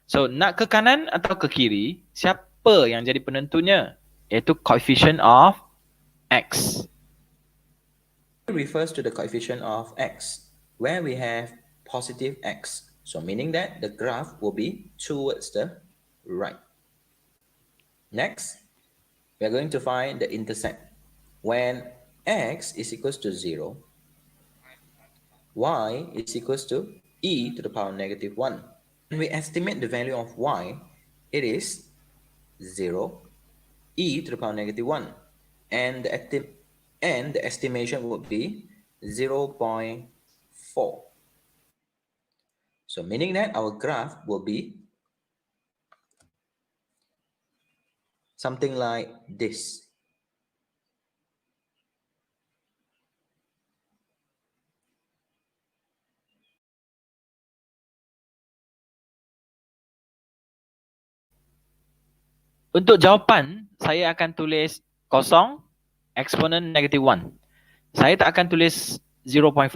So, nak ke kanan atau ke kiri, siapa yang jadi penentunya? Iaitu coefficient of x. Refers to the coefficient of x, where we have positive x. So, meaning that the graph will be towards the right. Next, we are going to find the intercept. When x is equals to 0, y is equals to e to the power negative 1. When we estimate the value of y, it is 0, e to the power negative 1. And the estimation would be 0.4. So meaning that our graph will be something like this. Untuk jawapan, saya akan tulis kosong, exponent negative 1. Saya tak akan tulis 0.4.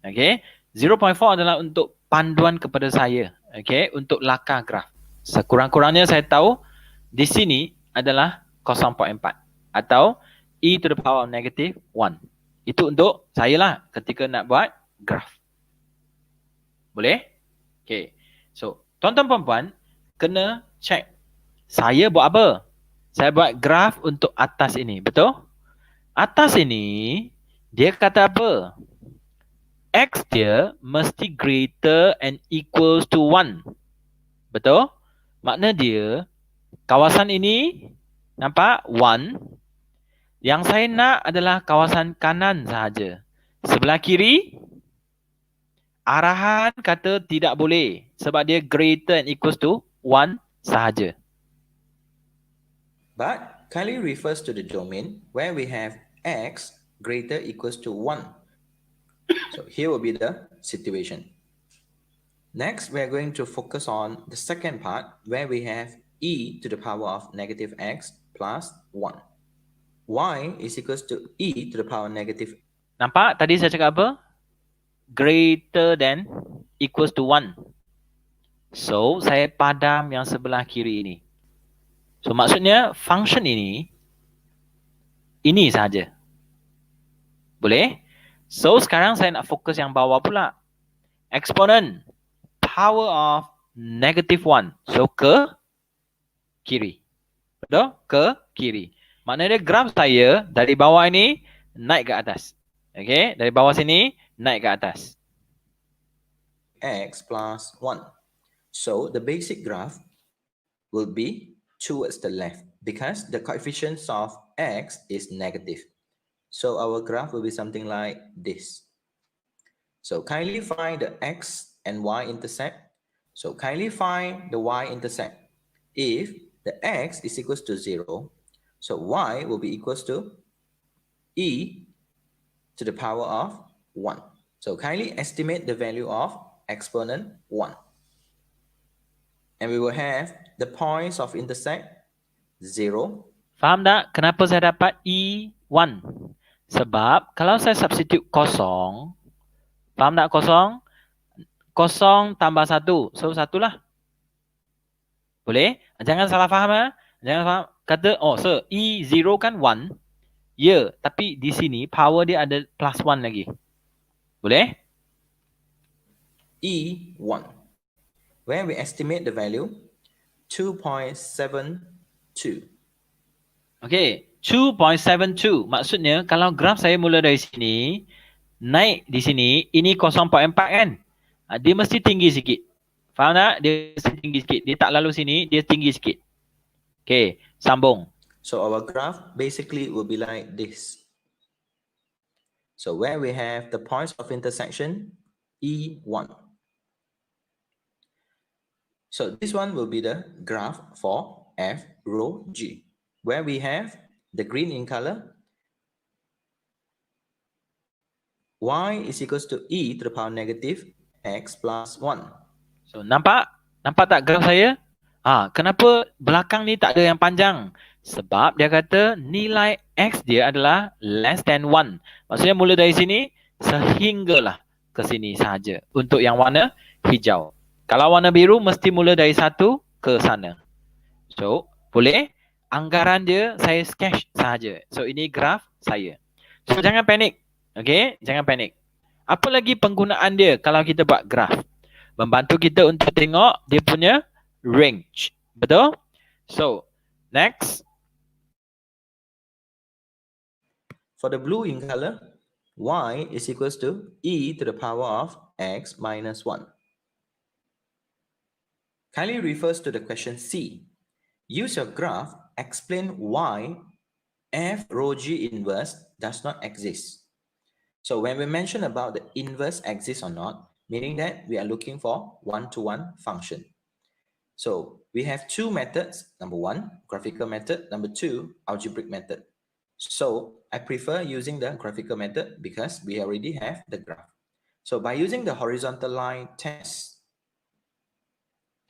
Okay? 0.4 adalah untuk panduan kepada saya. Okay? Untuk lakar graf. Sekurang-kurangnya saya tahu di sini adalah 0.4 atau e to the power of negative 1. Itu untuk saya lah ketika nak buat graf. Boleh? Okay. So, tuan-tuan puan-puan kena check. Saya buat apa? Saya buat graf untuk atas ini. Betul? Atas ini, dia kata apa? X dia mesti greater and equals to 1. Betul? Makna dia, kawasan ini, nampak? 1. Yang saya nak adalah kawasan kanan sahaja. Sebelah kiri, arahan kata tidak boleh. Sebab dia greater and equals to 1 sahaja. But kindly refers to the domain where we have x greater equals to 1. So here will be the situation. Next, we are going to focus on the second part where we have e to the power of negative x plus 1. Y is equals to e to the power negative. Nampak tadi saya cakap apa? Greater than equals to 1. So, saya padam yang sebelah kiri ini. So, maksudnya function ini sahaja. Boleh? So, sekarang saya nak fokus yang bawah pula. Exponent power of negative 1. So, ke kiri. Betul? Ke kiri. Maknanya graf saya dari bawah ini naik ke atas. Okay? Dari bawah sini naik ke atas. X plus 1. So, the basic graph will be towards the left because the coefficients of x is negative. So, our graph will be something like this. So, kindly find the x and y-intercept. So, kindly find the y-intercept. If the x is equals to 0, so y will be equals to e to the power of 1. So, kindly estimate the value of exponent 1. And we will have the points of intersect 0. Faham tak kenapa saya dapat E1? Sebab kalau saya substitute kosong, faham tak kosong? Kosong tambah 1. So, 1 lah. Boleh? Jangan salah faham ya. Jangan faham. Kata, oh, so E0 kan 1. Ya, tapi di sini power dia ada plus 1 lagi. Boleh? E1. Where we estimate the value 2.72. Okay, 2.72. Maksudnya kalau graf saya mula dari sini, naik di sini, ini 0.4 kan? Dia mesti tinggi sikit. Faham tak? Dia mesti tinggi sikit. Dia tak lalu sini, dia tinggi sikit. Okay, sambung. So our graph basically will be like this. So where we have the points of intersection, E1. So this one will be the graph for F rho G, where we have the green in color. Y is equals to e to the power negative x plus 1. So, nampak? Nampak tak graf saya? Kenapa belakang ni tak ada yang panjang? Sebab dia kata nilai x dia adalah less than 1. Maksudnya mula dari sini sehinggalah ke sini sahaja. Untuk yang warna hijau. Kalau warna biru mesti mula dari 1 ke sana. So, boleh? Anggaran dia saya sketch sahaja. So, ini graf saya. So, jangan panik. Okay? Jangan panik. Apa lagi penggunaan dia kalau kita buat graf? Membantu kita untuk tengok dia punya range. Betul? So, next. For the blue in color, y is equals to e to the power of x minus 1. Kindly refers to the question C. Use your graph, explain why f rho g inverse does not exist. So when we mention about the inverse exists or not, meaning that we are looking for one-to-one function. So we have two methods. Number one, graphical method. Number two, algebraic method. So I prefer using the graphical method because we already have the graph. So by using the horizontal line test,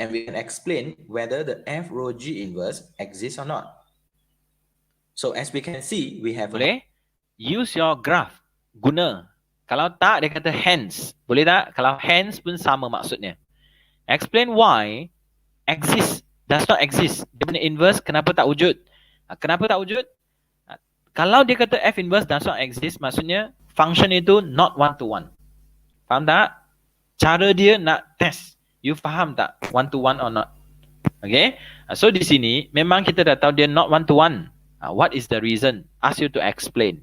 and we can explain whether the f rho g inverse exists or not. So as we can see, we have Boleh? Use your graph. Guna. Kalau tak, dia kata hence. Boleh tak? Kalau hence pun sama maksudnya. Explain why exist does not exist. Dia punya inverse kenapa tak wujud? Kenapa tak wujud? Kalau dia kata f inverse does not exist, maksudnya function itu not one to one. Faham tak? Cara dia nak test. You faham tak one to one or not? Okay. So di sini memang kita dah tahu dia not one to one. What is the reason? Ask you to explain.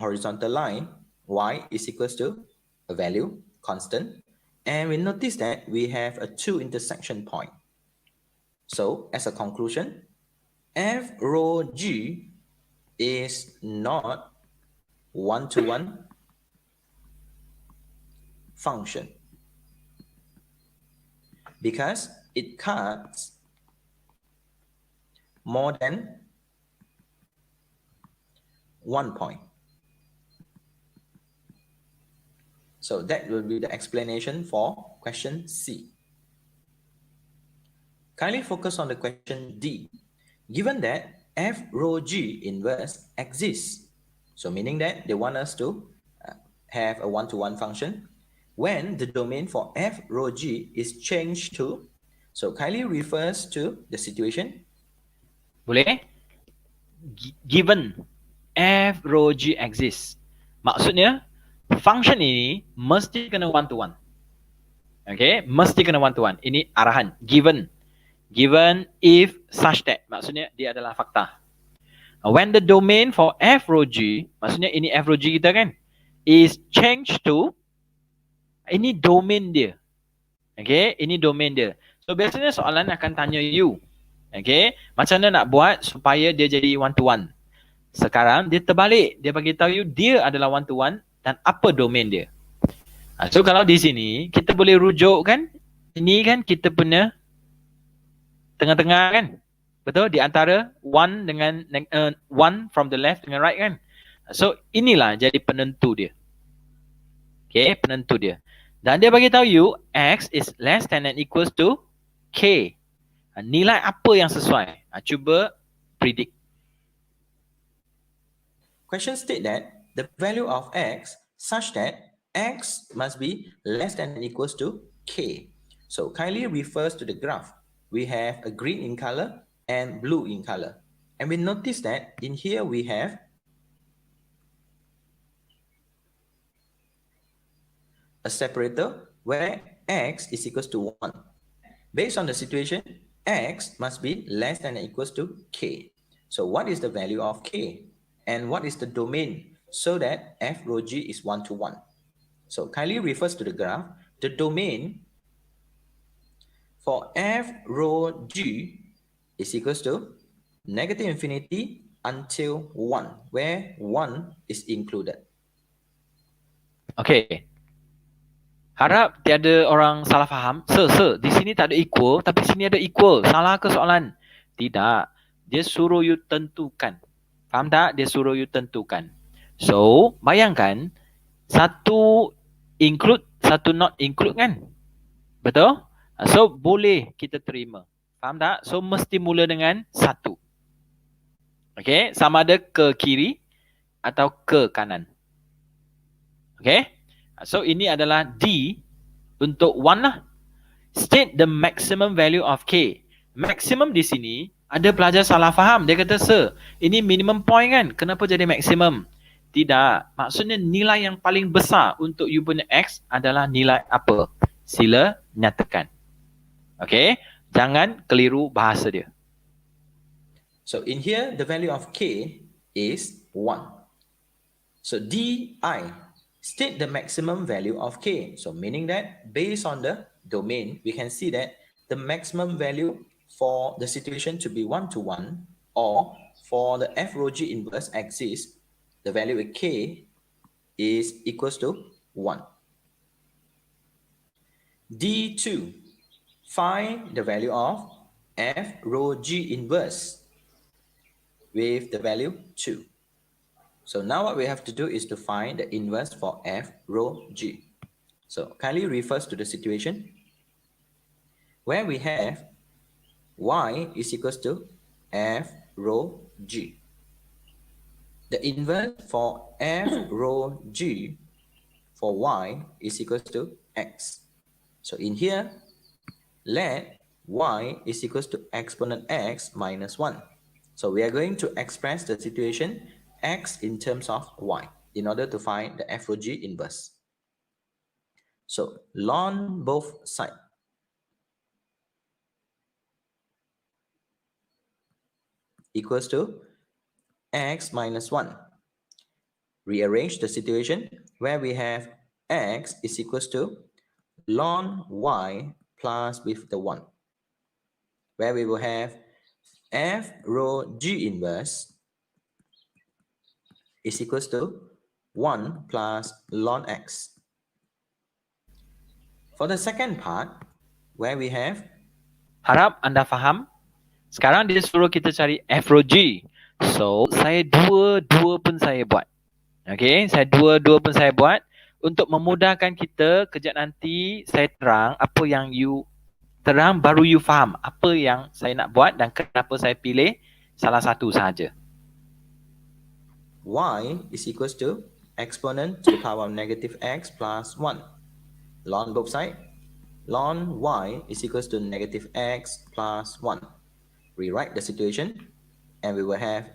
Horizontal line, y is equals to a value, constant. And we notice that we have a two intersection point. So as a conclusion, f rho g is not one-to-one function because it cuts more than one point. So that will be the explanation for question C. kindly focus on the question D. Given that f rho G inverse exists, so meaning that they want us to have a one-to-one function, when the domain for f rho G is changed to, so kindly refers to the situation. Boleh? Given f rho G exists. Maksudnya, function ini mesti kena one-to-one. Okay, mesti kena one-to-one. Ini arahan. Given. Given if such that. Maksudnya, dia adalah fakta. When the domain for f rho G, maksudnya ini f rho G kita kan, is changed to, ini domain dia. Okay, ini domain dia. So, biasanya soalan akan tanya you. Okay, macam mana nak buat supaya dia jadi one-to-one. Sekarang, dia terbalik. Dia bagi tahu you, dia adalah one-to-one dan apa domain dia. So, kalau di sini, kita boleh rujuk kan, ini kan kita punya tengah-tengah kan. Betul? Di antara one dengan one from the left dengan right kan. So, inilah jadi penentu dia. Okay, penentu dia. Dan dia bagi tahu you, X is less than and equals to K. Nilai apa yang sesuai? Cuba predict. Question state that the value of X such that X must be less than and equals to K. So, kindly refers to the graph. We have a green in color and blue in color. And we notice that in here we have a separator where X is equals to 1. Based on the situation, X must be less than or equals to K. So what is the value of K? And what is the domain so that f rho G is 1-to-1? So kindly refers to the graph. The domain for f rho G is equals to negative infinity until 1, where 1 is included. Okay. Harap tiada orang salah faham. Sir, di sini tak ada equal, tapi sini ada equal. Salah ke soalan? Tidak. Dia suruh you tentukan. Faham tak? Dia suruh you tentukan. So, bayangkan, satu include, satu not include kan? Betul? So, boleh kita terima. Faham tak? So, mesti mula dengan satu. Okay? Sama ada ke kiri atau ke kanan. Okay? So, ini adalah D untuk 1 lah. State the maximum value of K. Maximum di sini, ada pelajar salah faham. Dia kata, sir, ini minimum point kan? Kenapa jadi maximum? Tidak. Maksudnya nilai yang paling besar untuk you punya X adalah nilai apa? Sila nyatakan. Okay? Jangan keliru bahasa dia. So in here, the value of K is 1. So DI, state the maximum value of K. So meaning that based on the domain, we can see that the maximum value for the situation to be 1-to-1 or for the f rho G inverse exists, the value of K is equals to 1. D2, find the value of f rho G inverse with the value 2. So now what we have to do is to find the inverse for f rho G. So kindly refers to the situation where we have y is equals to f rho G. The inverse for f rho G for y is equals to x. So in here, let y is equals to exponent x minus 1. So we are going to express the situation x in terms of y in order to find the f rho G inverse. So ln both sides. Equals to x minus 1. Rearrange the situation where we have x is equals to ln y plus with the 1, where we will have f rho G inverse is equals to 1 plus ln x. For the second part, where we have, harap anda faham. Sekarang dia suruh kita cari f rho G. So, saya dua pun saya buat. Okay, saya dua pun saya buat. Untuk memudahkan kita, kejap nanti saya terang apa yang you terang baru you faham apa yang saya nak buat dan kenapa saya pilih salah satu sahaja. Y is equals to exponent to the power of negative x plus 1. Ln both sides. Ln y is equals to negative x plus 1. Rewrite the situation and we will have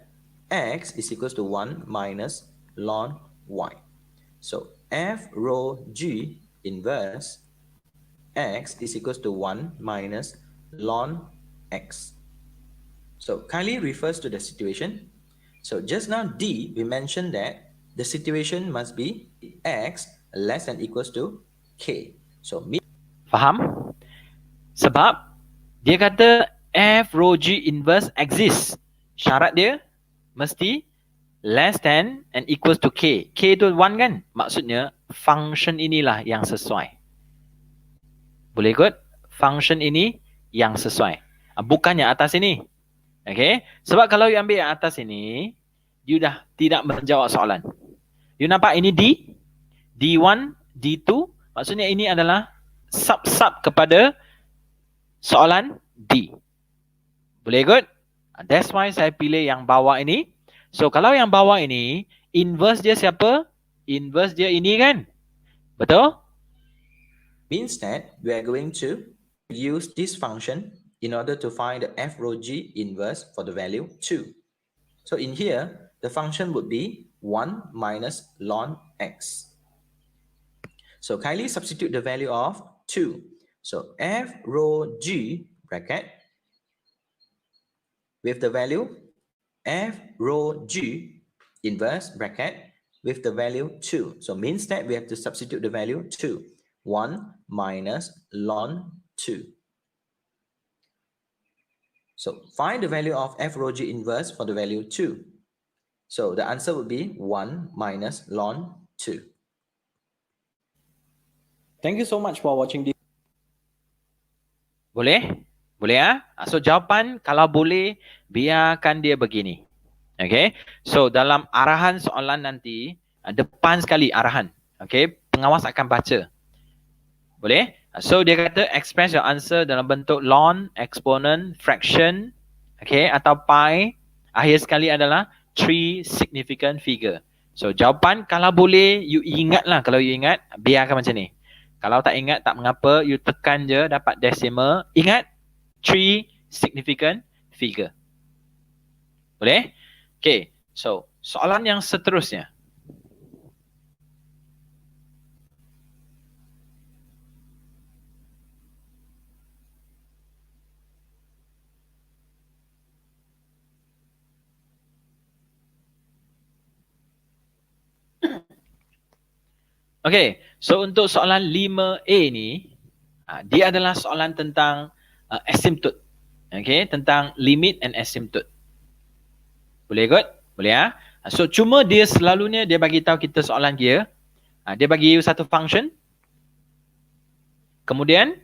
x is equals to 1 minus ln y. So f rho g inverse x is equals to 1 minus ln x. So kindly refers to the situation. So just now D, we mentioned that the situation must be x less than equals to k. So Faham? Sebab dia kata f rho g inverse exists. Syarat dia mesti less than and equals to k. K tu 1 kan? Maksudnya function inilah yang sesuai. Boleh ikut? Function ini yang sesuai. Bukannya atas ini. Okay? Sebab kalau you ambil yang atas ini, you dah tidak menjawab soalan. You nampak ini D, D1, D2. Maksudnya ini adalah sub-sub kepada soalan D. Boleh ikut? That's why saya pilih yang bawah ini. So kalau yang bawah ini, inverse dia siapa? Inverse dia ini kan? Betul? Means that we are going to use this function in order to find the f rho g inverse for the value 2. So in here, the function would be 1 minus ln x. So kindly substitute the value of 2. So f rho g bracket with the value f rho g inverse bracket with the value 2. So means that we have to substitute the value 2. 1 minus ln 2. So find the value of f rho g inverse for the value 2. So the answer would be 1 minus ln 2. Thank you so much for watching this. Boleh? Boleh ya? So jawapan kalau boleh, biarkan dia begini. Okay? So dalam arahan soalan nanti, depan sekali arahan. Okay? Pengawas akan baca. Boleh? So dia kata express your answer dalam bentuk ln, exponent, fraction, okay, atau pi. Akhir sekali adalah 3 significant figure. So jawapan kalau boleh, you ingatlah. Kalau you ingat, biarkan macam ni. Kalau tak ingat, tak mengapa. You tekan je, dapat decimal. Ingat, 3 significant figure. Boleh? Okay. So, soalan yang seterusnya. Okay, so untuk soalan 5A ni, dia adalah soalan tentang asymptote. Okay, tentang limit and asymptote. Boleh ikut? Boleh ya? So cuma dia selalunya dia bagi tahu kita soalan dia. Dia bagi you satu function. Kemudian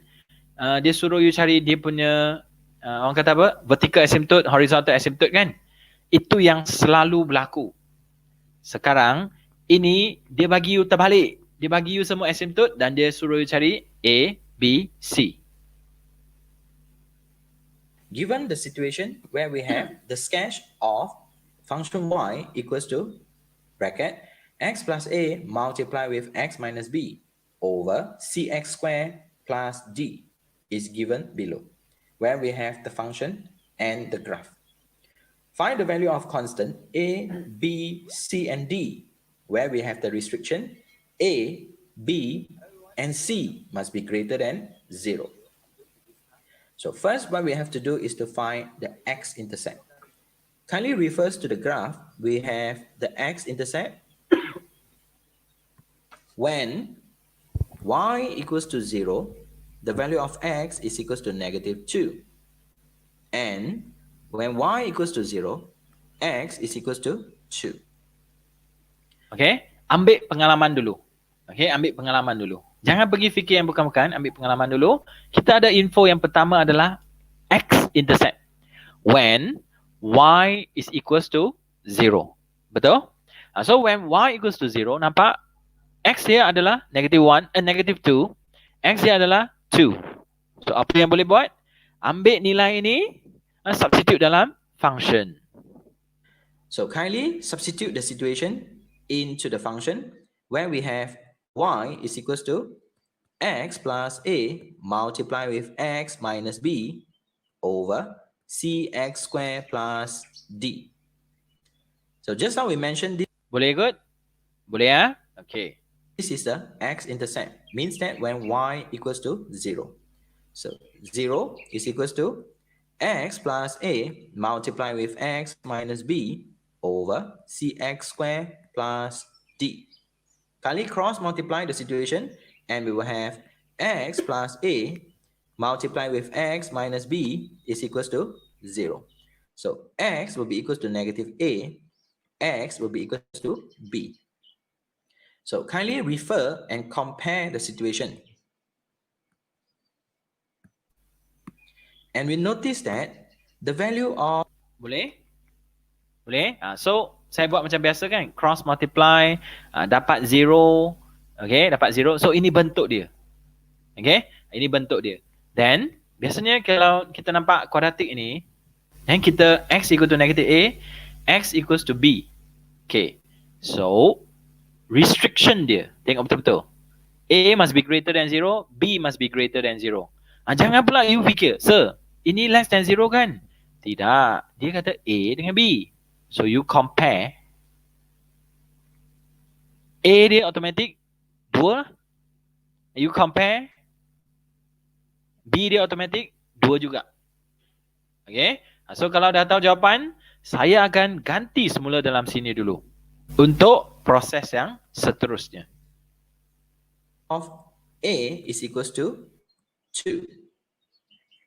dia suruh you cari dia punya orang kata apa? Vertical asymptote, horizontal asymptote kan? Itu yang selalu berlaku. Sekarang ini dia bagi you terbalik. Dia bagi you semua asymptote dan dia suruh you cari A, B, C. Given the situation where we have the sketch of function y equals to bracket x plus a multiplied with x minus b over cx squared plus d is given below, where we have the function and the graph. Find the value of constant a, b, c, and d, where we have the restriction a, b, and c must be greater than 0. So first, what we have to do is to find the x-intercept. Kindly refers to the graph. We have the x-intercept when y equals to 0, the value of x is equals to negative 2. And when y equals to 0, x is equals to 2. Okay, ambil pengalaman dulu. Okay, ambil pengalaman dulu. Jangan pergi fikir yang bukan-bukan, ambil pengalaman dulu. Kita ada info yang pertama adalah x-intercept. When y is equals to 0. Betul? So when y equals to 0, nampak x dia adalah negative 1, negative 2. X dia adalah 2. So apa yang boleh buat? Ambil nilai ini, substitute dalam function. So kindly substitute the situation into the function where we have y is equals to x plus a multiplied with x minus b over cx squared plus d. So just now we mentioned this. Boleh ikut? Boleh ya? Okay. This is the x-intercept, means that when y equals to 0. So 0 is equals to x plus a multiplied with x minus b over cx squared plus d. Kindly cross multiply the situation and we will have x plus a multiplied with x minus b is equals to 0. So x will be equals to negative a, x will be equals to b. So kindly refer and compare the situation. And we notice that the value of... Boleh? Boleh? So, saya buat macam biasa kan? Cross multiply, dapat 0. Okay, dapat 0. So, ini bentuk dia. Okay, ini bentuk dia. Then, biasanya kalau kita nampak kuadratik ini, dan kita x equal to negative a, x equals to b. Okay, so, restriction dia. Tengok betul-betul. A must be greater than 0, B must be greater than 0. Jangan pula you fikir, sir, ini less than 0 kan? Tidak. Dia kata A dengan B. So you compare. A dia automatic 2. You compare. B dia automatic 2 juga. Okay. So kalau dah tahu jawapan, saya akan ganti semula dalam sini dulu. Untuk proses yang seterusnya. Of a is equals to 2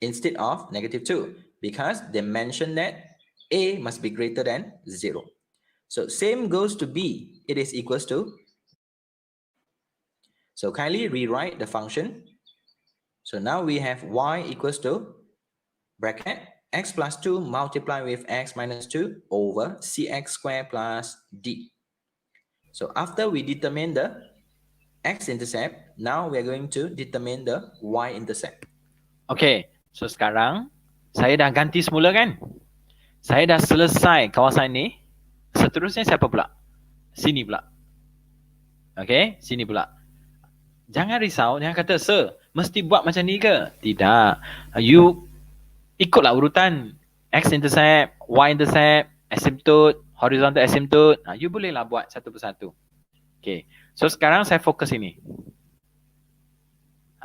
instead of negative 2 because they mentioned that a must be greater than 0. So same goes to b, it is equals to. So kindly rewrite the function. So now we have y equals to bracket x plus 2 multiplied with x minus 2 over cx squared plus d. So after we determine the x-intercept, now we are going to determine the y-intercept. Okay, so sekarang saya dah ganti semula kan? Saya dah selesai kawasan ni. Seterusnya siapa pula? Sini pula. Okay, sini pula. Jangan risau, jangan kata, sir, mesti buat macam ni ke? Tidak. You ikutlah urutan x-intercept, y-intercept, asymptote, horizontal asymptote. You bolehlah buat satu persatu. Okay, so sekarang saya fokus ini.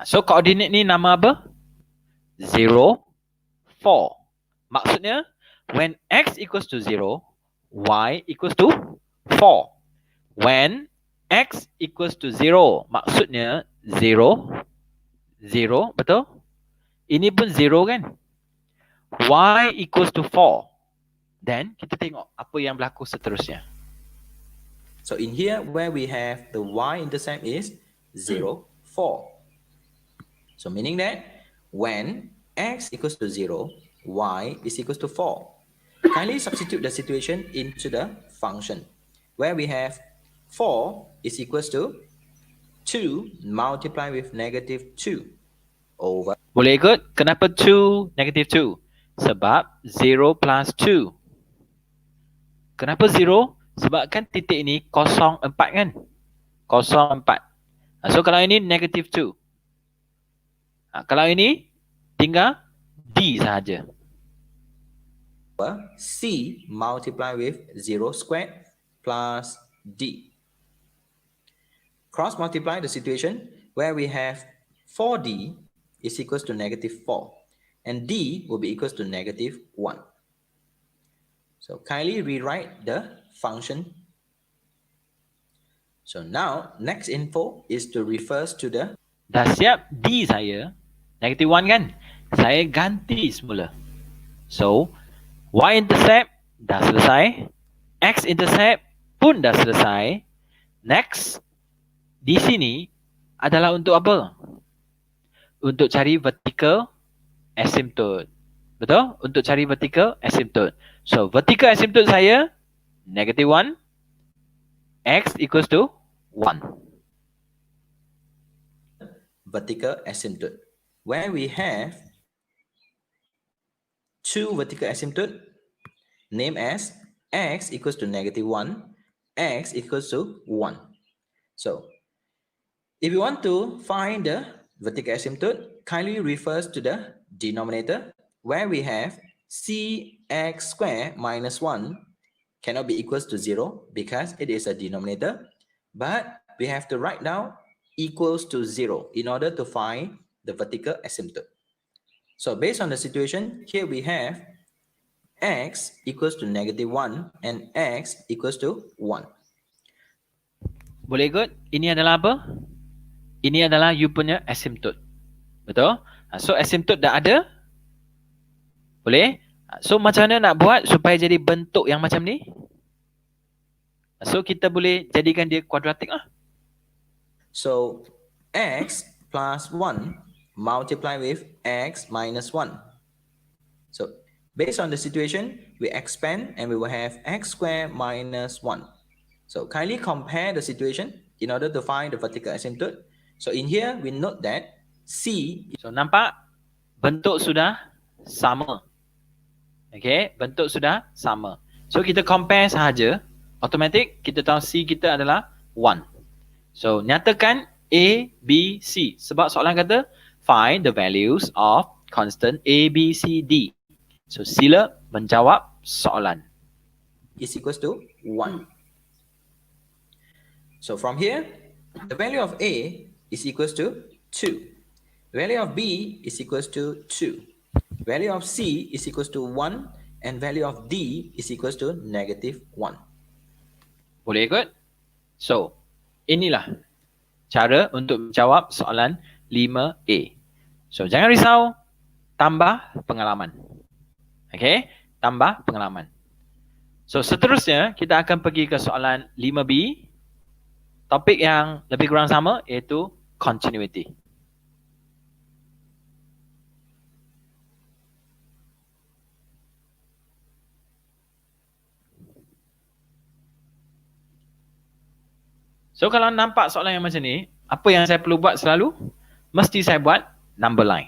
So koordinat ni nama apa? 0, 4. Maksudnya, when x equals to 0, y equals to 4. When x equals to 0, maksudnya 0, 0, betul? Ini pun 0 kan? Y equals to 4. Then, kita tengok apa yang berlaku seterusnya. So in here, where we have the y-intercept is 0, 4. So meaning that when x equals to 0, y is equals to 4. Kindly substitute the situation into the function where we have 4 is equals to 2 multiplied with negative 2 over. Boleh ikut? Kenapa 2, negative 2? Sebab 0 plus 2. Kenapa 0? Sebab kan titik ini 0, 4 kan? 0, 4. So kalau ini negative 2. Kalau ini tinggal D sahaja. C multiplied with 0 squared plus D. Cross multiply the situation where we have 4D is equals to negative 4 and D will be equals to negative 1. So kindly rewrite the function. So now next info is to refers to the. Dah siap D saya, negative 1 kan? Saya ganti semula. So, Y-intercept dah selesai. X-intercept pun dah selesai. Next, di sini adalah untuk apa? Untuk cari vertical asymptote. Betul? Untuk cari vertical asymptote. So, vertical asymptote saya, negative 1. X equals to 1. Vertical asymptote. where we have two vertical asymptotes named as x equals to -1, x equals to 1. So, if you want to find the vertical asymptote, kindly refers to the denominator where we have cx squared minus 1 cannot be equals to 0 because it is a denominator, but we have to write down equals to 0 in order to find the vertical asymptote. So based on the situation, here we have x equals to -1 and x equals to 1. Boleh ikut? Ini adalah apa? Ini adalah you punya asymptote. Betul? So asymptote dah ada. Boleh? So macam mana nak buat supaya jadi bentuk yang macam ni? So kita boleh jadikan dia kuadratik lah. So x plus 1 multiply with x minus 1. So based on the situation, we expand and we will have x squared minus 1. So kindly compare the situation in order to find the vertical asymptote. So in here, we note that C. So nampak? Bentuk sudah sama. Okay, bentuk sudah sama. So kita compare sahaja. Automatic kita tahu C kita adalah 1. So nyatakan A, B, C. Sebab soalan kata find the values of constant A, B, C, D. So sila menjawab soalan. Is equals to 1. So from here, the value of A is equals to 2. Value of B is equals to 2. Value of C is equals to 1 and value of D is equals to -1. Boleh ikut? So, inilah cara untuk menjawab soalan 5A. So, jangan risau, tambah pengalaman. Okay, tambah pengalaman. So, seterusnya kita akan pergi ke soalan 5B. Topik yang lebih kurang sama iaitu continuity. So kalau nampak soalan yang macam ni, apa yang saya perlu buat selalu? Mesti saya buat number line.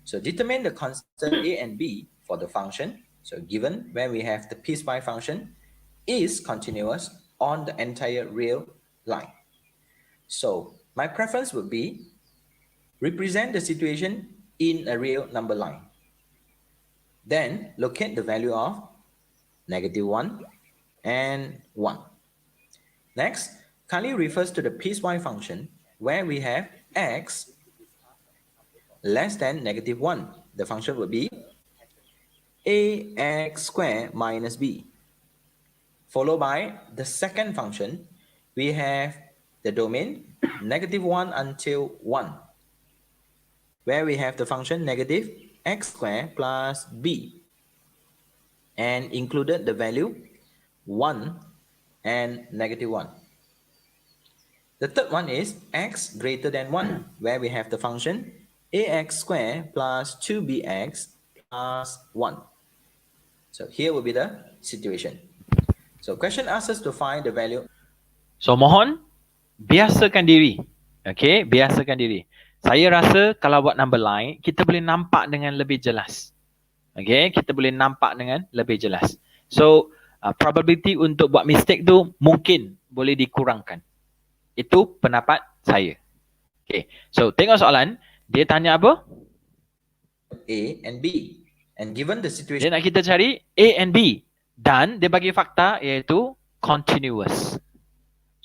So determine the constant A and B for the function. So given when we have the piecewise function is continuous on the entire real line. So my preference would be represent the situation in a real number line. Then locate the value of -1 and 1. Next, kindly refers to the piecewise function where we have x less than -1. The function would be ax squared minus b. Followed by the second function, we have the domain -1 until 1, where we have the function -x squared plus b, and included the value 1 and -1. The third one is x greater than 1, where we have the function ax squared plus 2bx plus 1. So here will be the situation. So question asks us to find the value. So mohon biasakan diri. Okay, biasakan diri. Saya rasa kalau buat number line, kita boleh nampak dengan lebih jelas. Okay, kita boleh nampak dengan lebih jelas. So probability untuk buat mistake tu mungkin boleh dikurangkan. Itu pendapat saya. Okay, so tengok soalan. Dia tanya apa? A and B. And given the situation, Dia nak kita cari A and B. Dan dia bagi fakta iaitu continuous.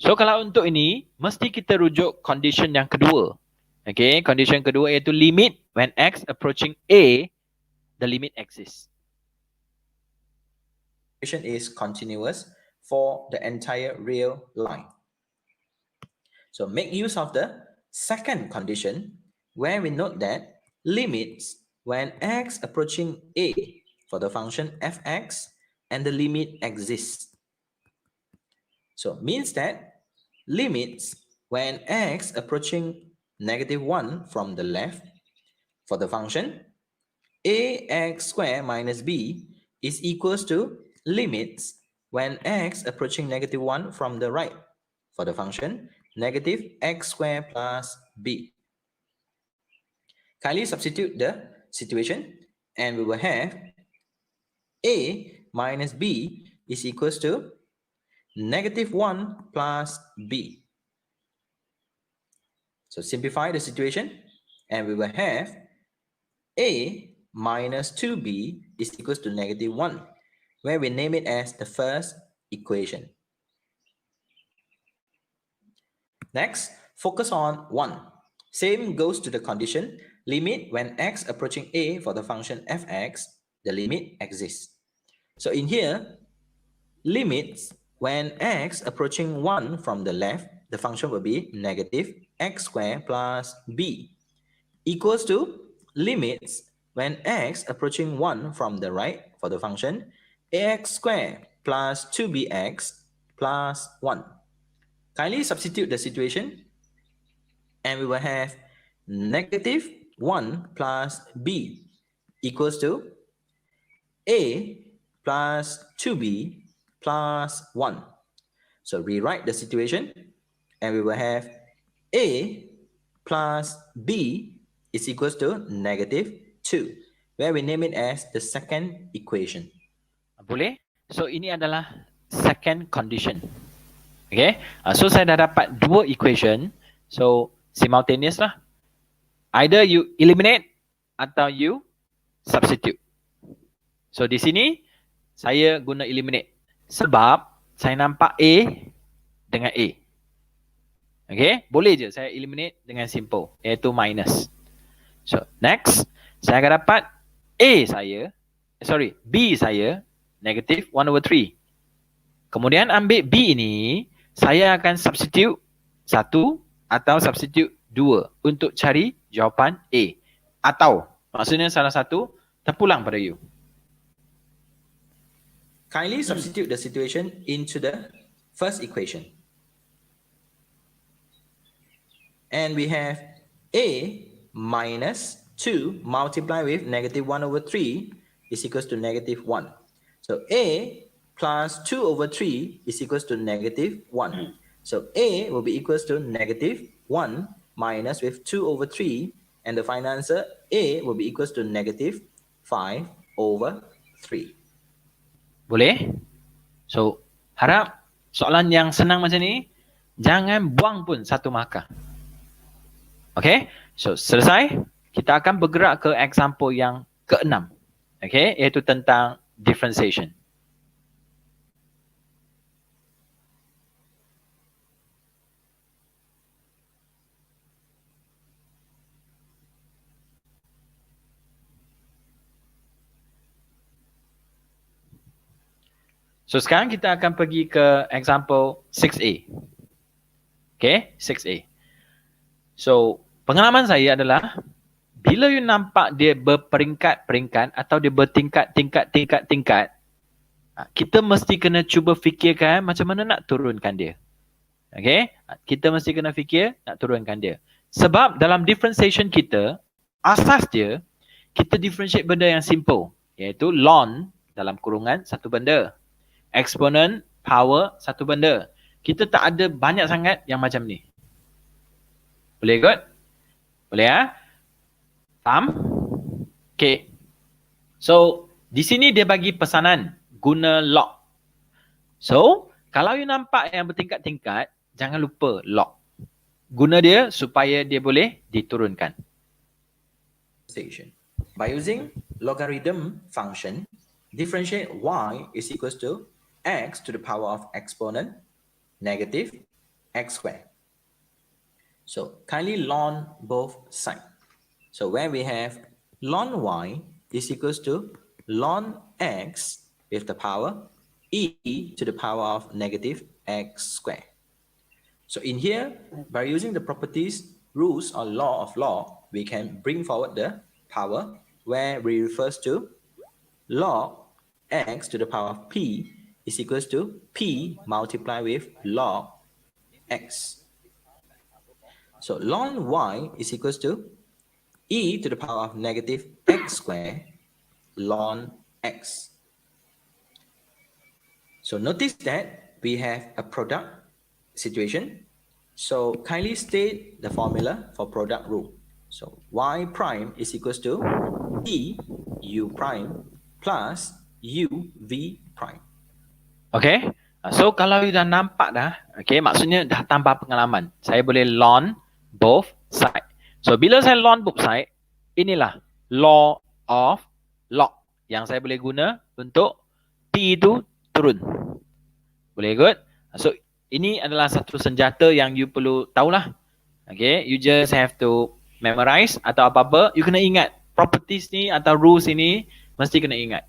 So kalau untuk ini, mesti kita rujuk condition yang kedua. Okay, condition kedua iaitu limit when x approaching A, the limit exists. is continuous for the entire real line. So make use of the second condition where we note that limits when x approaching A for the function fx and the limit exists. So means that limits when x approaching -1 from the left for the function ax squared minus b is equals to limits when x approaching -1 from the right for the function -x squared plus b. Kindly substitute the situation and we will have A minus B is equals to -1 plus B. So simplify the situation and we will have A minus 2B is equals to -1, where we name it as the first equation. Next, focus on 1. Same goes to the condition, limit when x approaching a for the function fx, the limit exists. So in here, limits when x approaching 1 from the left, the function will be -x squared plus b, equals to limits when x approaching 1 from the right for the function ax squared plus 2bx plus 1. Kindly substitute the situation and we will have -1 plus b equals to a plus 2b plus 1. So rewrite the situation and we will have a plus b is equals to -2, where we name it as the second equation. Boleh? So ini adalah second condition. Okay. So saya dah dapat dua equation. So simultaneous lah. Either you eliminate atau you substitute. So di sini saya guna eliminate sebab saya nampak A dengan A. Okay. Boleh je saya eliminate dengan simple, iaitu minus. So next, saya akan dapat B saya -1/3. Kemudian ambil B ini, saya akan substitute 1 atau substitute 2 untuk cari jawapan A. Atau maksudnya salah satu terpulang pada U. Kindly substitute the situation into the first equation. And we have A minus 2 multiplied with -1/3 is equals to -1. So A plus 2/3 is equals to -1. So A will be equals to -1 minus with 2/3, and the final answer A will be equals to -5/3. Boleh? So, harap soalan yang senang macam ni, jangan buang pun satu markah. Okay? So, selesai. Kita akan bergerak ke example yang ke-6. Okay? Iaitu tentang differentiation. So sekarang kita akan pergi ke example 6A. Okay, 6A. So pengalaman saya adalah bila you nampak dia berperingkat-peringkat atau dia bertingkat-tingkat, kita mesti kena cuba fikirkan macam mana nak turunkan dia. Okay, kita mesti kena fikir nak turunkan dia. Sebab dalam differentiation kita, asas dia, kita differentiate benda yang simple, iaitu ln dalam kurungan satu benda, exponent power satu benda. Kita tak ada banyak sangat yang macam ni. Boleh kot? Boleh ya? Faham? Okay. So, di sini dia bagi pesanan guna log. So, kalau you nampak yang bertingkat-tingkat, jangan lupa log. Guna dia supaya dia boleh diturunkan. By using logarithm function, differentiate y is equals to x to the power of exponent negative x squared. So kindly ln both sides. So when we have ln y is equals to ln x with the power e to the power of negative x squared. So in here, by using the properties rules or law of log, we can bring forward the power where we refers to log x to the power of p is equals to p multiplied with log x. So ln y is equals to e to the power of negative x squared ln x. So notice that we have a product situation. So kindly state the formula for product rule. So y prime is equals to d u prime plus u v prime. Okay. So kalau you dah nampak dah, okay, maksudnya dah tambah pengalaman. Saya boleh learn both side. So bila saya learn both side, inilah law of log yang saya boleh guna untuk T itu turun. Boleh good? So ini adalah satu senjata yang you perlu tahulah. Okay, you just have to memorize atau apa-apa, you kena ingat properties ni atau rules ini mesti kena ingat.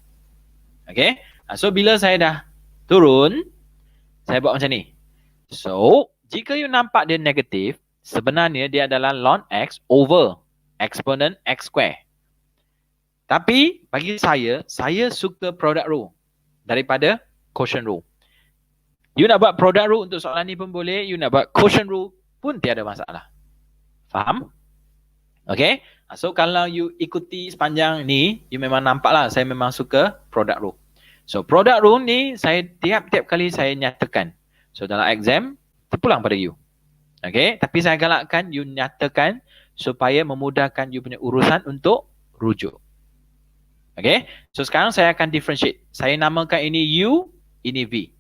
Okay, so bila saya dah turun, saya buat macam ni. So, jika you nampak dia negatif, sebenarnya dia adalah ln x over exponent x square. Tapi, bagi saya suka product rule daripada quotient rule. You nak buat product rule untuk soalan ni pun boleh, you nak buat quotient rule pun tiada masalah. Faham? Okay? So, kalau you ikuti sepanjang ni, you memang nampak lah, saya memang suka product rule. So, product rule ni, saya tiap-tiap kali saya nyatakan. So, dalam exam, terpulang pada you. Okay? Tapi saya galakkan you nyatakan supaya memudahkan you punya urusan untuk rujuk. Okay? So, sekarang saya akan differentiate. Saya namakan ini U, ini V.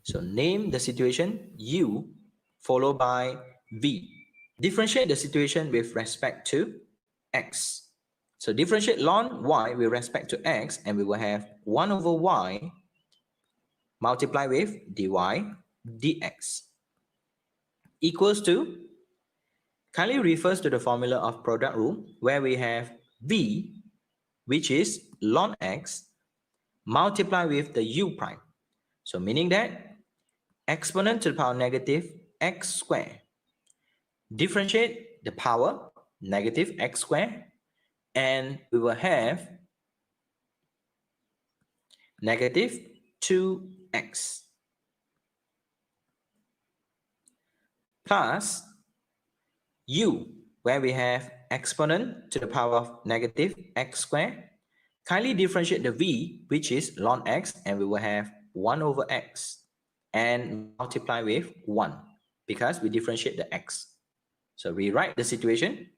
So, name the situation U followed by V. Differentiate the situation with respect to X. So, differentiate ln Y with respect to X and we will have 1 over Y multiply with dy dx equals to, kindly refers to the formula of product rule where we have v, which is ln x, multiply with the u prime. So meaning that exponent to the power negative x square. Differentiate the power negative x square and we will have negative 2x plus u, where we have exponent to the power of negative x square. Kindly differentiate the v, which is ln x, and we will have 1 over x and multiply with 1 because we differentiate the x. So rewrite the situation.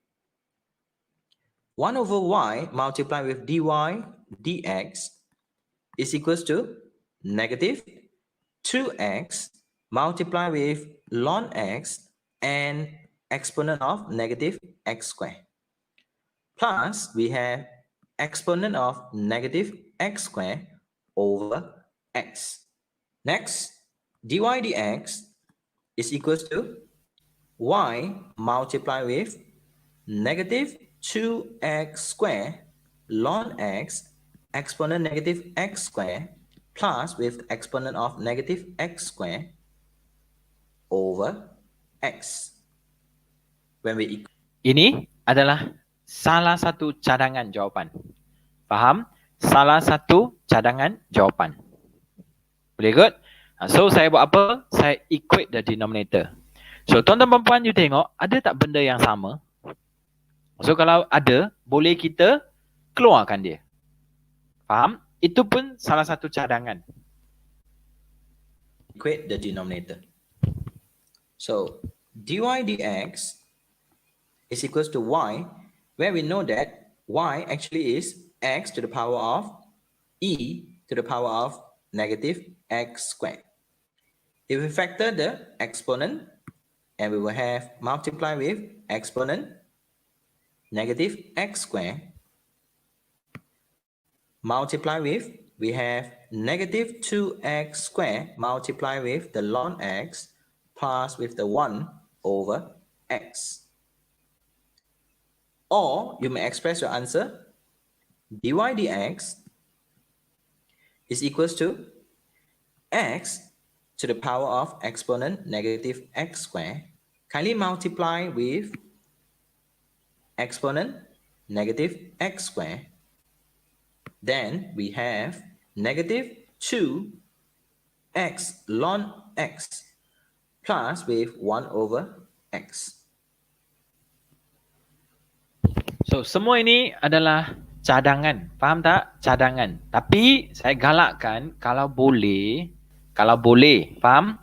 1 over y multiply with dy dx is equals to negative 2x multiply with ln x and exponent of negative x square. Plus, we have exponent of negative x square over x. Next, dy dx is equals to y multiply with negative 2x square ln x exponent negative x square plus with exponent of negative x square over x. When we Ini adalah salah satu cadangan jawapan. Faham? Salah satu cadangan jawapan. Boleh good? So, saya buat apa? Saya equate the denominator. So, tuan-tuan perempuan, you tengok, ada tak benda yang sama? So, kalau ada, boleh kita keluarkan dia. Faham? Itu pun salah satu cadangan. equate the denominator. So, dy dx is equals to y, where we know that y actually is x to the power of e to the power of negative x squared. If we factor the exponent, and we will have multiply with exponent negative x squared multiply with, we have negative 2x squared multiply with the ln x plus with the 1 over x. Or you may express your answer dy dx is equals to x to the power of exponent negative x squared. Kindly multiply with exponent negative x squared. Then we have negative 2x ln x plus with 1 over x. So, semua ini adalah cadangan. Faham tak? Cadangan. Tapi, saya galakkan kalau boleh, faham?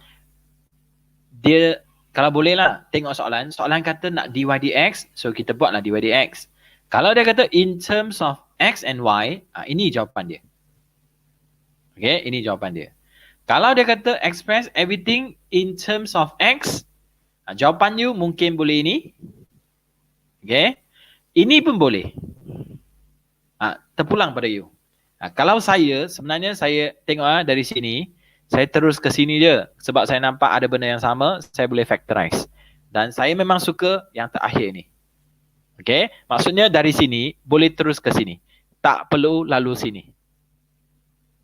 Dia Kalau boleh lah, tengok soalan. Soalan kata nak dy dx, so kita buatlah dy dx. Kalau dia kata in terms of x and y, ini jawapan dia. Okay, ini jawapan dia. Kalau dia kata express everything in terms of x, jawapan you mungkin boleh ini. Okay, ini pun boleh. Terpulang pada you. Kalau saya, sebenarnya saya tengok dari sini, saya terus ke sini je. Sebab saya nampak ada benda yang sama, saya boleh factorize. Dan saya memang suka yang terakhir ni. Okay, maksudnya dari sini, boleh terus ke sini. Tak perlu lalu sini.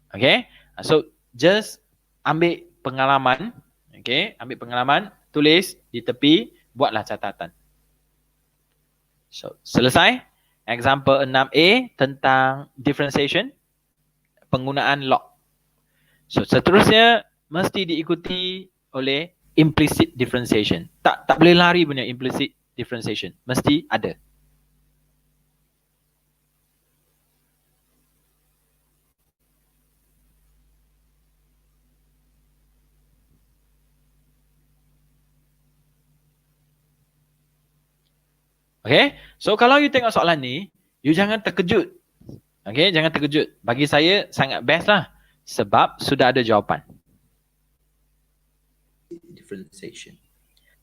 Okay, so just ambil pengalaman. Okay, ambil pengalaman, tulis di tepi, buatlah catatan. So, selesai. Example 6A tentang differentiation, penggunaan log. So, seterusnya mesti diikuti oleh implicit differentiation. Tak boleh lari punya implicit differentiation. Mesti ada. Okay, so kalau you tengok soalan ni, you jangan terkejut. Okay, jangan terkejut. Bagi saya sangat best lah. Sebab sudah ada jawapan. Differentiation.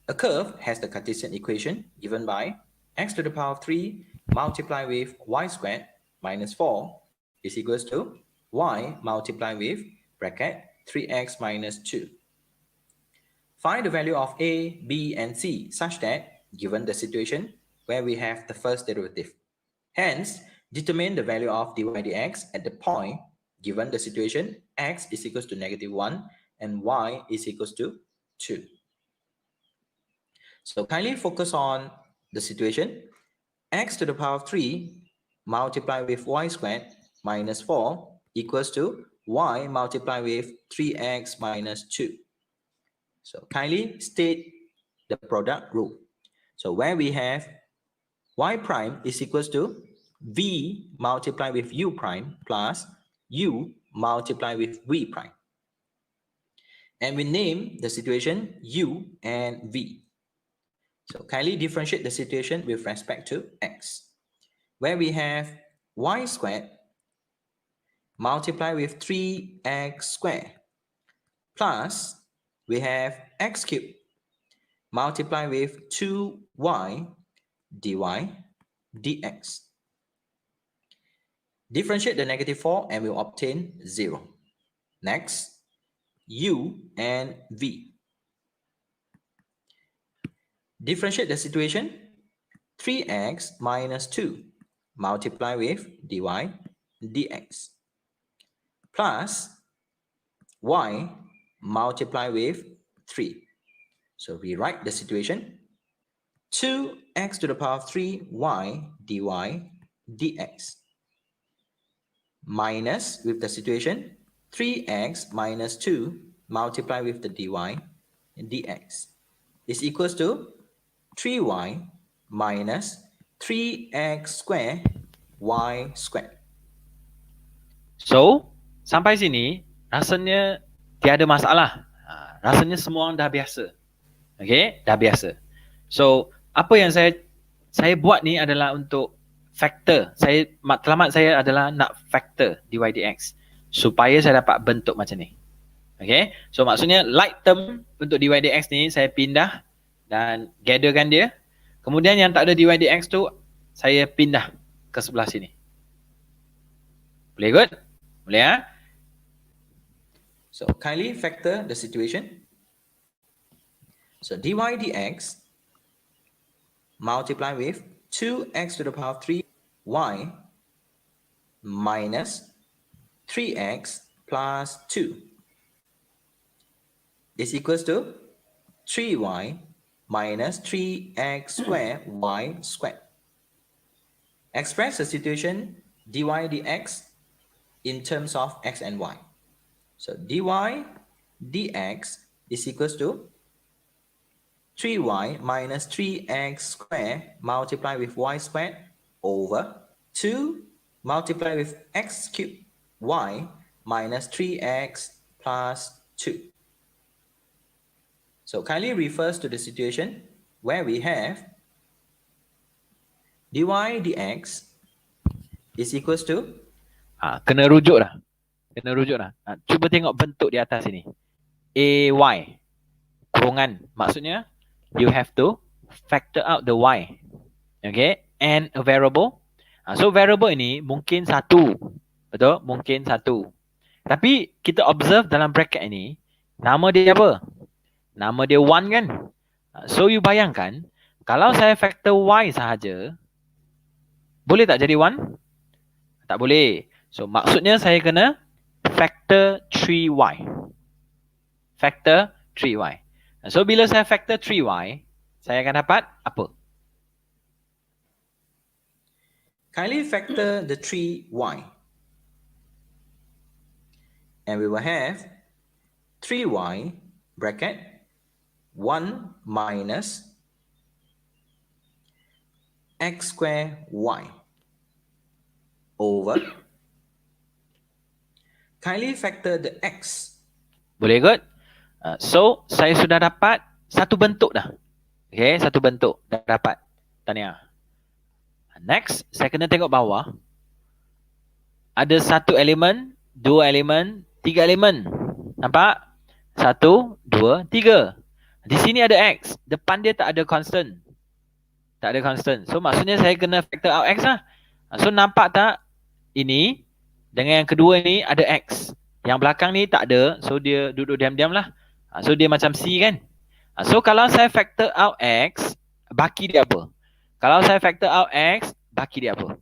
A curve has the Cartesian equation given by x to the power of 3 multiplied with y squared minus 4 is equals to y multiplied with bracket 3x minus 2. Find the value of a, b, and c such that, given the situation where we have the first derivative. Hence, determine the value of dy dx at the point given the situation x is equals to -1 and y is equals to 2. So kindly focus on the situation x to the power of 3 multiplied with y squared minus 4 equals to y multiplied with 3x minus 2. So kindly state the product rule. So where we have y prime is equals to v multiplied with u prime plus u multiplied with v prime. And we name the situation u and v. So kindly differentiate the situation with respect to x, where we have y squared multiplied with 3x squared plus we have x cubed multiplied with 2y dy dx. Differentiate the -4 and we'll obtain 0. Next, u and v. Differentiate the situation 3x minus 2 multiplied with dy dx plus y multiplied with 3. So we write the situation 2x to the power of 3y dy dx minus with the situation 3x minus 2 multiplied with the dy dx is equals to 3y minus 3x squared y squared. So, sampai sini rasanya tiada masalah. Rasanya semua orang dah biasa. Okay, dah biasa. So, apa yang saya buat ni adalah untuk factor. Matlamat saya adalah nak factor dy dx supaya saya dapat bentuk macam ni. Okay, so maksudnya like term untuk dy dx ni saya pindah dan gatherkan dia. Kemudian yang tak ada dy dx tu saya pindah ke sebelah sini. Boleh kot? Boleh ya? So kindly factor the situation. So dy dx multiply with 2x to the power of 3y minus 3x plus 2 is equals to 3y minus 3x squared y squared. Express the situation dy dx in terms of x and y. So dy dx is equals to 3y minus 3x squared multiplied with y squared over 2 multiplied with x cubed y minus 3x plus 2. So kindly refers to the situation where we have dy dx is equals to Kena rujuk dah. Kena rujuk dah. Cuba tengok bentuk di atas sini. AY. Kurungan. Maksudnya, you have to factor out the Y. Okay. And a variable. So variable ini mungkin satu. Betul? Mungkin satu. Tapi kita observe dalam bracket ini, nama dia apa? Nama dia 1 kan? So you bayangkan, kalau saya factor Y sahaja, boleh tak jadi 1? Tak boleh. So maksudnya saya kena factor 3Y. Factor 3Y. So bila saya factor 3Y, saya akan dapat apa? kindly factor the 3y. And we will have 3y bracket 1 minus x square y over. Kindly factor the x. Boleh kot? So saya sudah dapat satu bentuk dah. Okay, satu bentuk dah dapat. Tahniah. Next, saya kena tengok bawah. Ada satu elemen, dua elemen, tiga elemen. Nampak? 1, 2, 3. Di sini ada x. Depan dia tak ada constant. Tak ada constant. So maksudnya saya kena factor out x lah. So nampak tak? Ini dengan yang kedua ni ada x. Yang belakang ni tak ada. So dia duduk diam-diam lah. So dia macam C kan? So kalau saya factor out x, baki dia apa? Kalau saya factor out x, baki dia apa?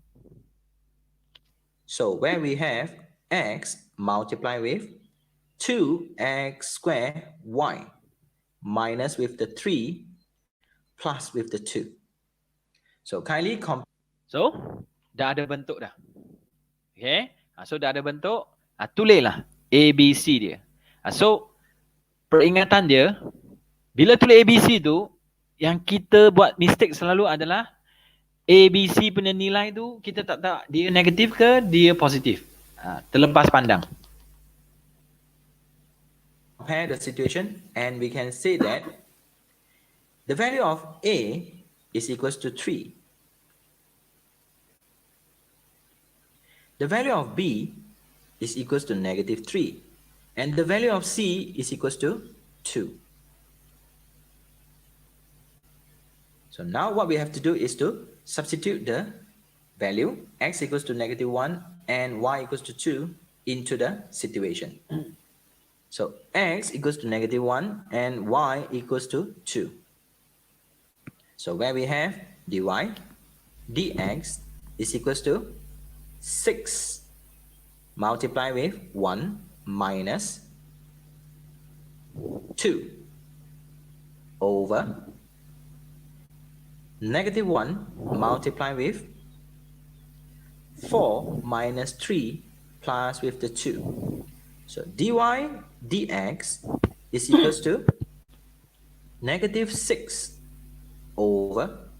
So where we have x multiply with 2x square y minus with the 3 plus with the 2. So kindly So dah ada bentuk dah. Okay. So dah ada bentuk. Tulislah ABC dia. So peringatan dia, bila tulis ABC tu, yang kita buat mistake selalu adalah ABC punya nilai tu kita tak tahu dia negatif ke dia positif. Terlepas pandang. compare the situation and we can say that the value of A is equals to 3. The value of B is equals to negative 3. And the value of C is equals to 2. So now what we have to do is to substitute the value x equals to negative 1 and y equals to 2 into the situation. So x equals to negative 1 and y equals to 2. So where we have dy dx is equals to 6 multiply with 1 minus 2 over negative 1 multiply with 4 minus 3 plus with the 2. So dy dx is equals to negative 6 over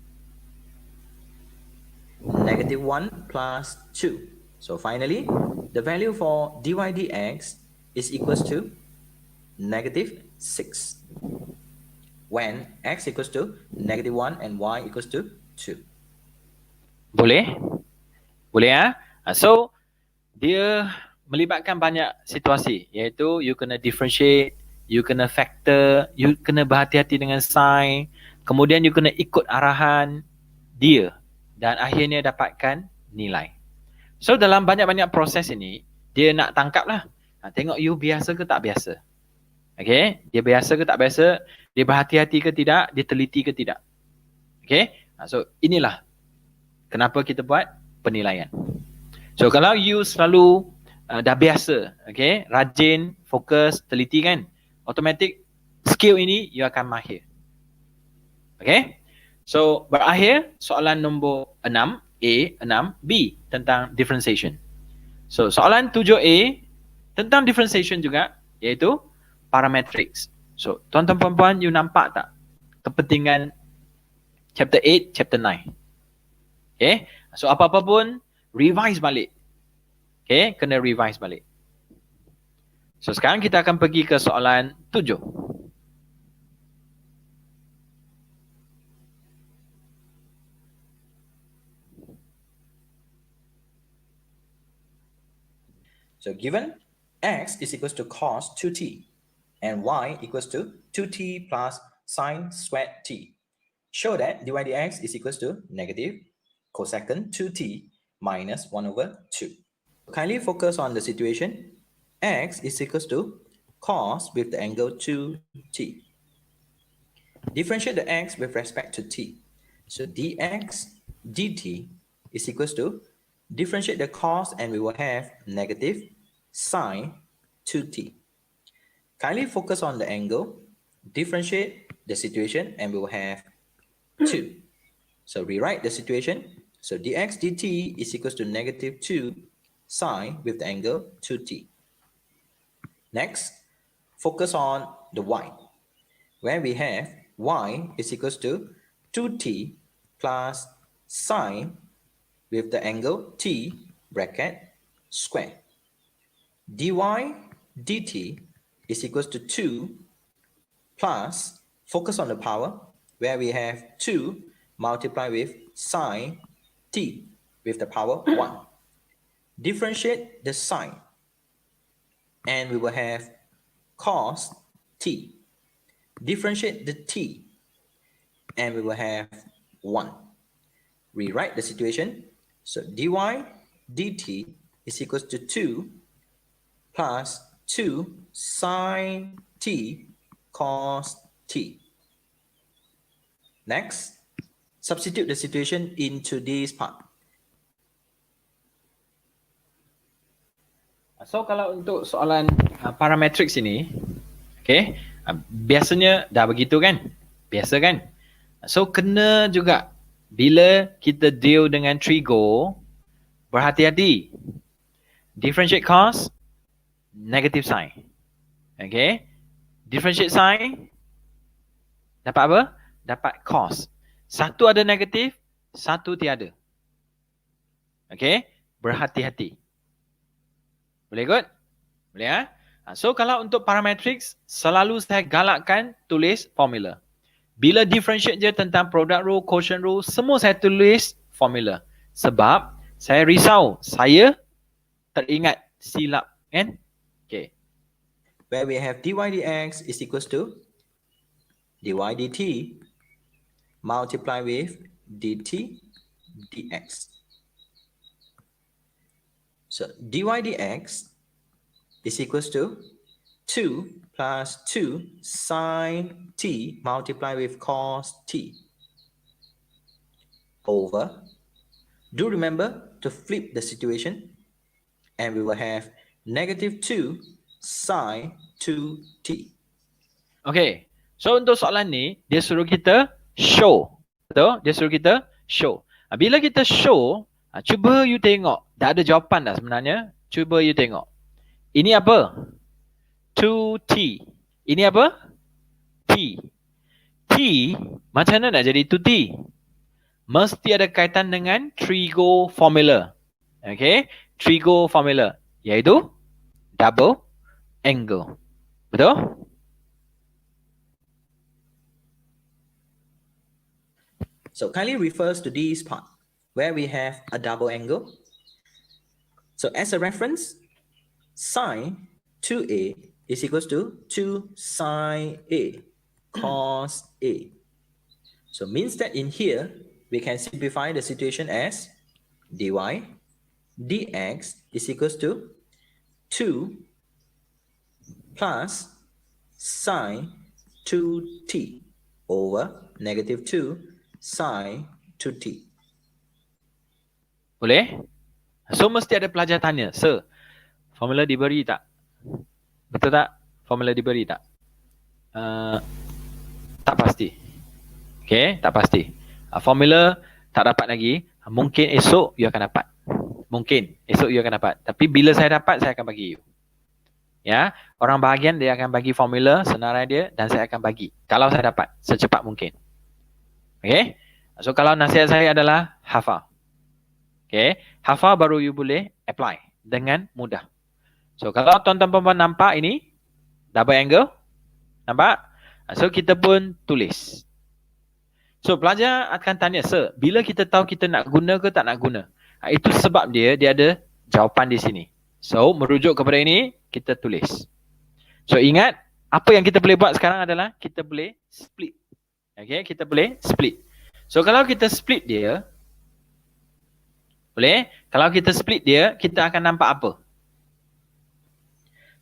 negative 1 plus 2. So finally, the value for dy dx is equals to negative 6 when x equals to negative 1 and y equals to 2. Boleh? Boleh ya? So, dia melibatkan banyak situasi, iaitu you kena differentiate, you kena factor, you kena berhati-hati dengan sign, kemudian you kena ikut arahan dia dan akhirnya dapatkan nilai. So dalam banyak-banyak proses ini, dia nak tangkap lah. Tengok you biasa ke tak biasa. Okay, dia biasa ke tak biasa, dia berhati-hati ke tidak, dia teliti ke tidak. Okay, so inilah kenapa kita buat penilaian. So kalau you selalu dah biasa, okay, rajin, fokus, teliti kan, automatic skill ini you akan mahir. Okay, so berakhir soalan nombor 6A, 6B tentang differentiation. So soalan 7A tentang differentiation juga, iaitu parametrics. So tuan-tuan puan-puan, you nampak tak kepentingan chapter 8, chapter 9? Okay, so apa-apa pun revise balik. Okay, kena revise balik. So sekarang kita akan pergi ke soalan 7. So given x is equals to cos 2t and y equals to 2t plus sine squared t, show that dy dx is equals to negative cosecant 2t minus 1 over 2. Kindly focus on the situation. X is equals to cos with the angle 2t. Differentiate the x with respect to t. So dx dt is equals to, differentiate the cos and we will have negative sine 2t. Kindly focus on the angle, differentiate the situation and we will have 2. So rewrite the situation. So dx dt is equals to negative 2 sine with the angle 2t. Next, focus on the y, where we have y is equals to 2t plus sine with the angle t bracket square. dy dt is equals to 2 plus, focus on the power, where we have 2 multiplied with sine t with the power 1. Differentiate the sine and we will have cos t. Differentiate the t and we will have 1. Rewrite the situation. So dy dt is equals to 2 plus 2 sine t cos t. Next, substitute the situation into this part. So kalau untuk soalan parametrics ini, okay, biasanya dah begitu kan? Biasa kan? So kena juga bila kita deal dengan trigo, berhati-hati. Differentiate cos, negative sign. Okay? Differentiate sign, dapat apa? Dapat cos. Satu ada negatif, satu tiada. Okay? Berhati-hati. Boleh kot? Boleh ya? So kalau untuk parametrics, selalu saya galakkan tulis formula. Bila differentiate je tentang product rule, quotient rule, semua saya tulis formula. Sebab saya risau, saya teringat silap kan? Okay. Where we have dy dx is equals to dy dt multiply with dt dx. So dy dx is equals to 2 plus 2 sine t multiplied with cos t over, do remember to flip the situation and we will have negative 2 sine 2t. Okay. So untuk soalan ni, dia suruh kita show. Betul? Dia suruh kita show. Bila kita show, cuba you tengok. Dah ada jawapan dah sebenarnya. Cuba you tengok. Ini apa? 2t. Ini apa? T. T, macam mana nak jadi 2t? Mesti ada kaitan dengan trigo formula. Okay? Trigo formula. Iaitu double angle. Betul? So kindly refers to this part where we have a double angle. So as a reference, sine 2a is equals to 2 sine a cos a. So means that in here, we can simplify the situation as dy dx is equals to 2 plus sine 2t over negative 2 sine 2t. Boleh? So mesti ada pelajar tanya, Sir, formula diberi tak? Betul tak? Formula diberi tak? Tak pasti. Okay, tak pasti. Formula tak dapat lagi. Mungkin esok you akan dapat. Mungkin esok you akan dapat. Tapi bila saya dapat, saya akan bagi you. Ya, orang bahagian dia akan bagi formula senarai dia dan saya akan bagi. Kalau saya dapat, secepat mungkin. Okay. So kalau nasihat saya adalah hafal. Okay. Hafal baru you boleh apply dengan mudah. So kalau tuan-tuan perempuan nampak ini, double angle. Nampak? So kita pun tulis. So pelajar akan tanya, Sir, bila kita tahu kita nak guna ke tak nak guna? Itu sebab dia ada jawapan di sini. So, merujuk kepada ini, kita tulis. So, ingat, apa yang kita boleh buat sekarang adalah kita boleh split. Okay, kita boleh split. So, kalau kita split dia, boleh? Kalau kita split dia, kita akan nampak apa?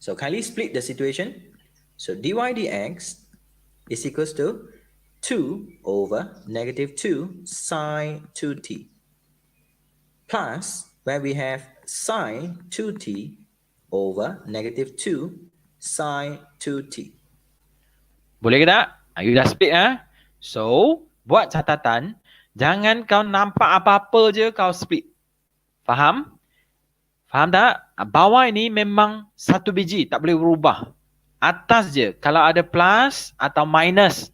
So kindly split the situation. So dy dx is equals to 2 over negative 2 sine 2t plus where we have sine 2t over negative 2 sine 2t. Boleh ke tak? You dah split So, buat catatan, jangan kau nampak apa-apa je kau split. Faham? Faham tak? Bawah ini memang satu biji, tak boleh berubah. Atas je, kalau ada plus atau minus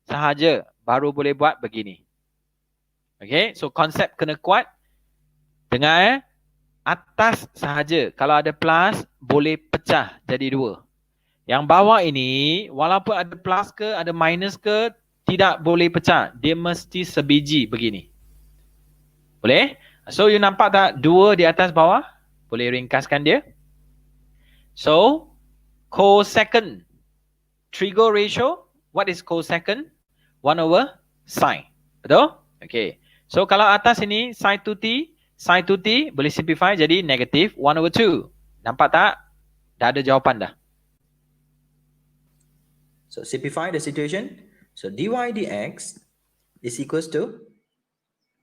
sahaja, baru boleh buat begini. Okay, so konsep kena kuat. Dengar atas sahaja, kalau ada plus, boleh pecah jadi dua. Yang bawah ini, walaupun ada plus ke, ada minus ke, tidak boleh pecah. Dia mesti sebiji begini. Boleh? So, you nampak tak dua di atas bawah? Boleh ringkaskan dia. So, cosecant. Trigo ratio, what is cosecant? 1 over sine. Betul? Okay. So, kalau atas ini sine 2t boleh simplify jadi negative 1 over 2. Nampak tak? Dah ada jawapan dah. So simplify the situation. So dy dx is equals to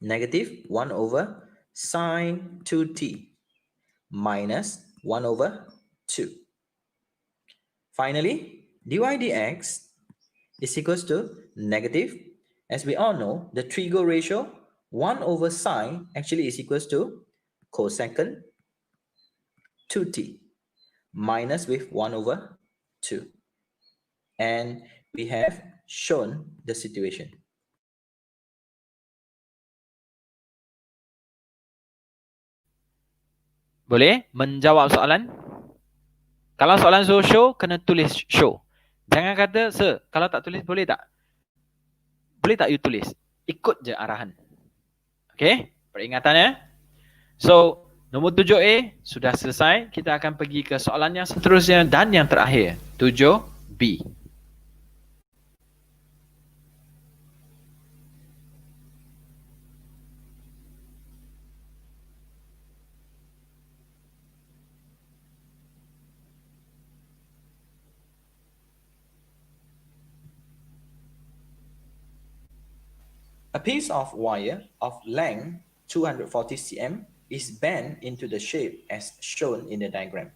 negative 1 over sine 2t minus 1 over 2. Finally, dy dx is equals to negative, as we all know, the trigo ratio 1 over sine actually is equals to cosecant 2t minus with 1 over 2. And we have shown the situation. Boleh menjawab soalan? Kalau soalan suruh show, kena tulis show. Jangan kata, sir, kalau tak tulis boleh tak? Boleh tak you tulis? Ikut je arahan. Okay, peringatannya. So, nombor 7A sudah selesai. Kita akan pergi ke soalan yang seterusnya dan yang terakhir. 7B. A piece of wire of length 240 cm is bent into the shape as shown in the diagram.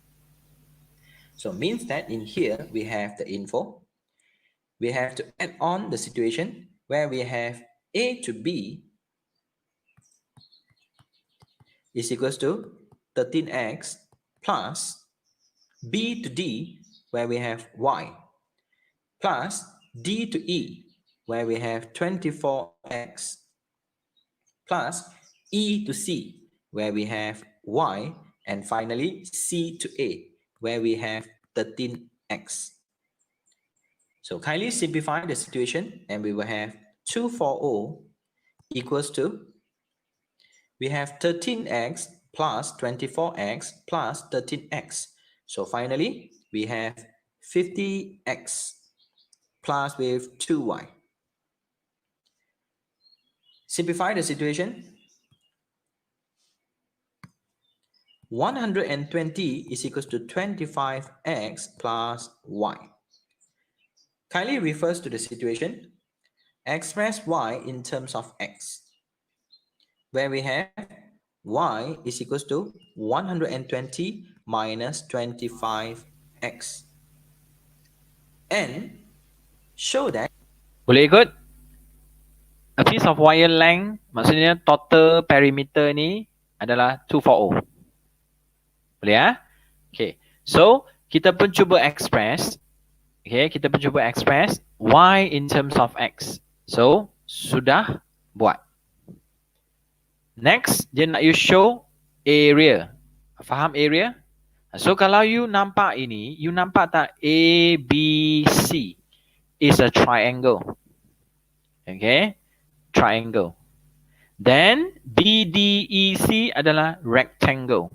So means that in here we have the info. We have to add on the situation where we have A to B is equals to 13x plus B to D where we have Y plus D to E where we have 24x plus E to C where we have Y and finally C to A where we have 13x. So kindly simplify the situation and we will have 240 equals to, we have 13x plus 24x plus 13x. So finally we have 50x plus with 2y. Simplify the situation. 120 is equals to 25x plus y. Kindly refers to the situation. Express y in terms of x, where we have y is equals to 120 minus 25x. And show that. Boleh ikut? A piece of wire length, maksudnya total perimeter ni adalah 240. Boleh Okay. So, kita pun cuba express. Okay, kita pun cuba express y in terms of x. So, sudah buat. Next, dia nak you show area. Faham area? So, kalau you nampak ini, you nampak tak ABC is a triangle. Okay, triangle. Then, BDEC adalah rectangle.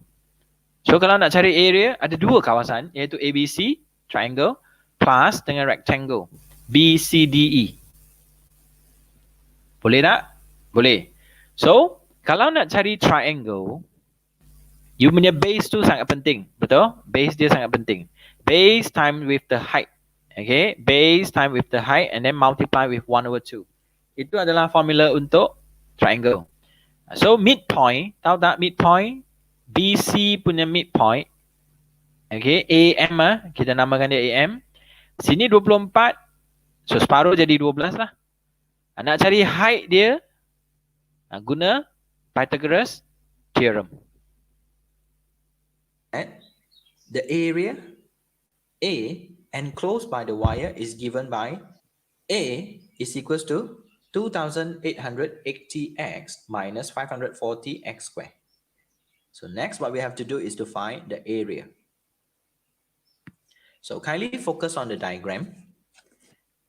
So kalau nak cari area, ada dua kawasan iaitu ABC, triangle, plus dengan rectangle, BCDE. Boleh tak? Boleh. So, kalau nak cari triangle, you punya base tu sangat penting. Betul? Base dia sangat penting. Base time with the height. Okay? Base time with the height and then multiply with 1/2. Itu adalah formula untuk triangle. So, midpoint. Tahu tak midpoint? BC punya midpoint. Okay? AM kita namakan dia AM. Sini 24. So, separuh jadi 12 lah. Nak cari height dia, guna Pythagoras theorem. The area A enclosed by the wire is given by A is equals to 2880x minus 540x squared. So next what we have to do is to find the area. So kindly focus on the diagram.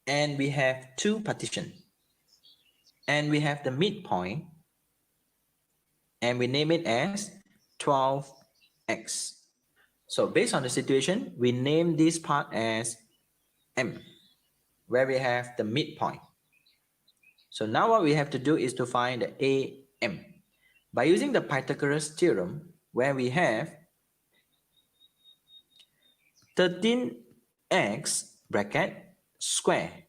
And we have two partitions. And we have the midpoint. And we name it as 12x. So based on the situation, we name this part as M, where we have the midpoint. So now what we have to do is to find the AM. By using the Pythagoras theorem, where we have 13x bracket square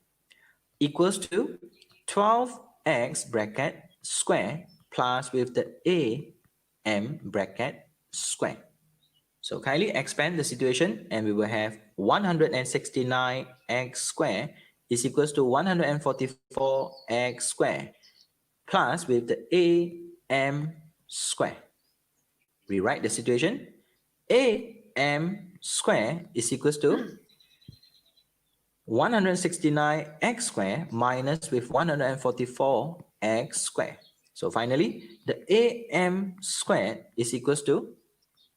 equals to 12x bracket square plus with the AM bracket square. So kindly expand the situation and we will have 169x square is equals to 144x square plus with the AM square. Rewrite the situation. AM square is equals to 169x square minus with 144x square. So finally, the AM square is equals to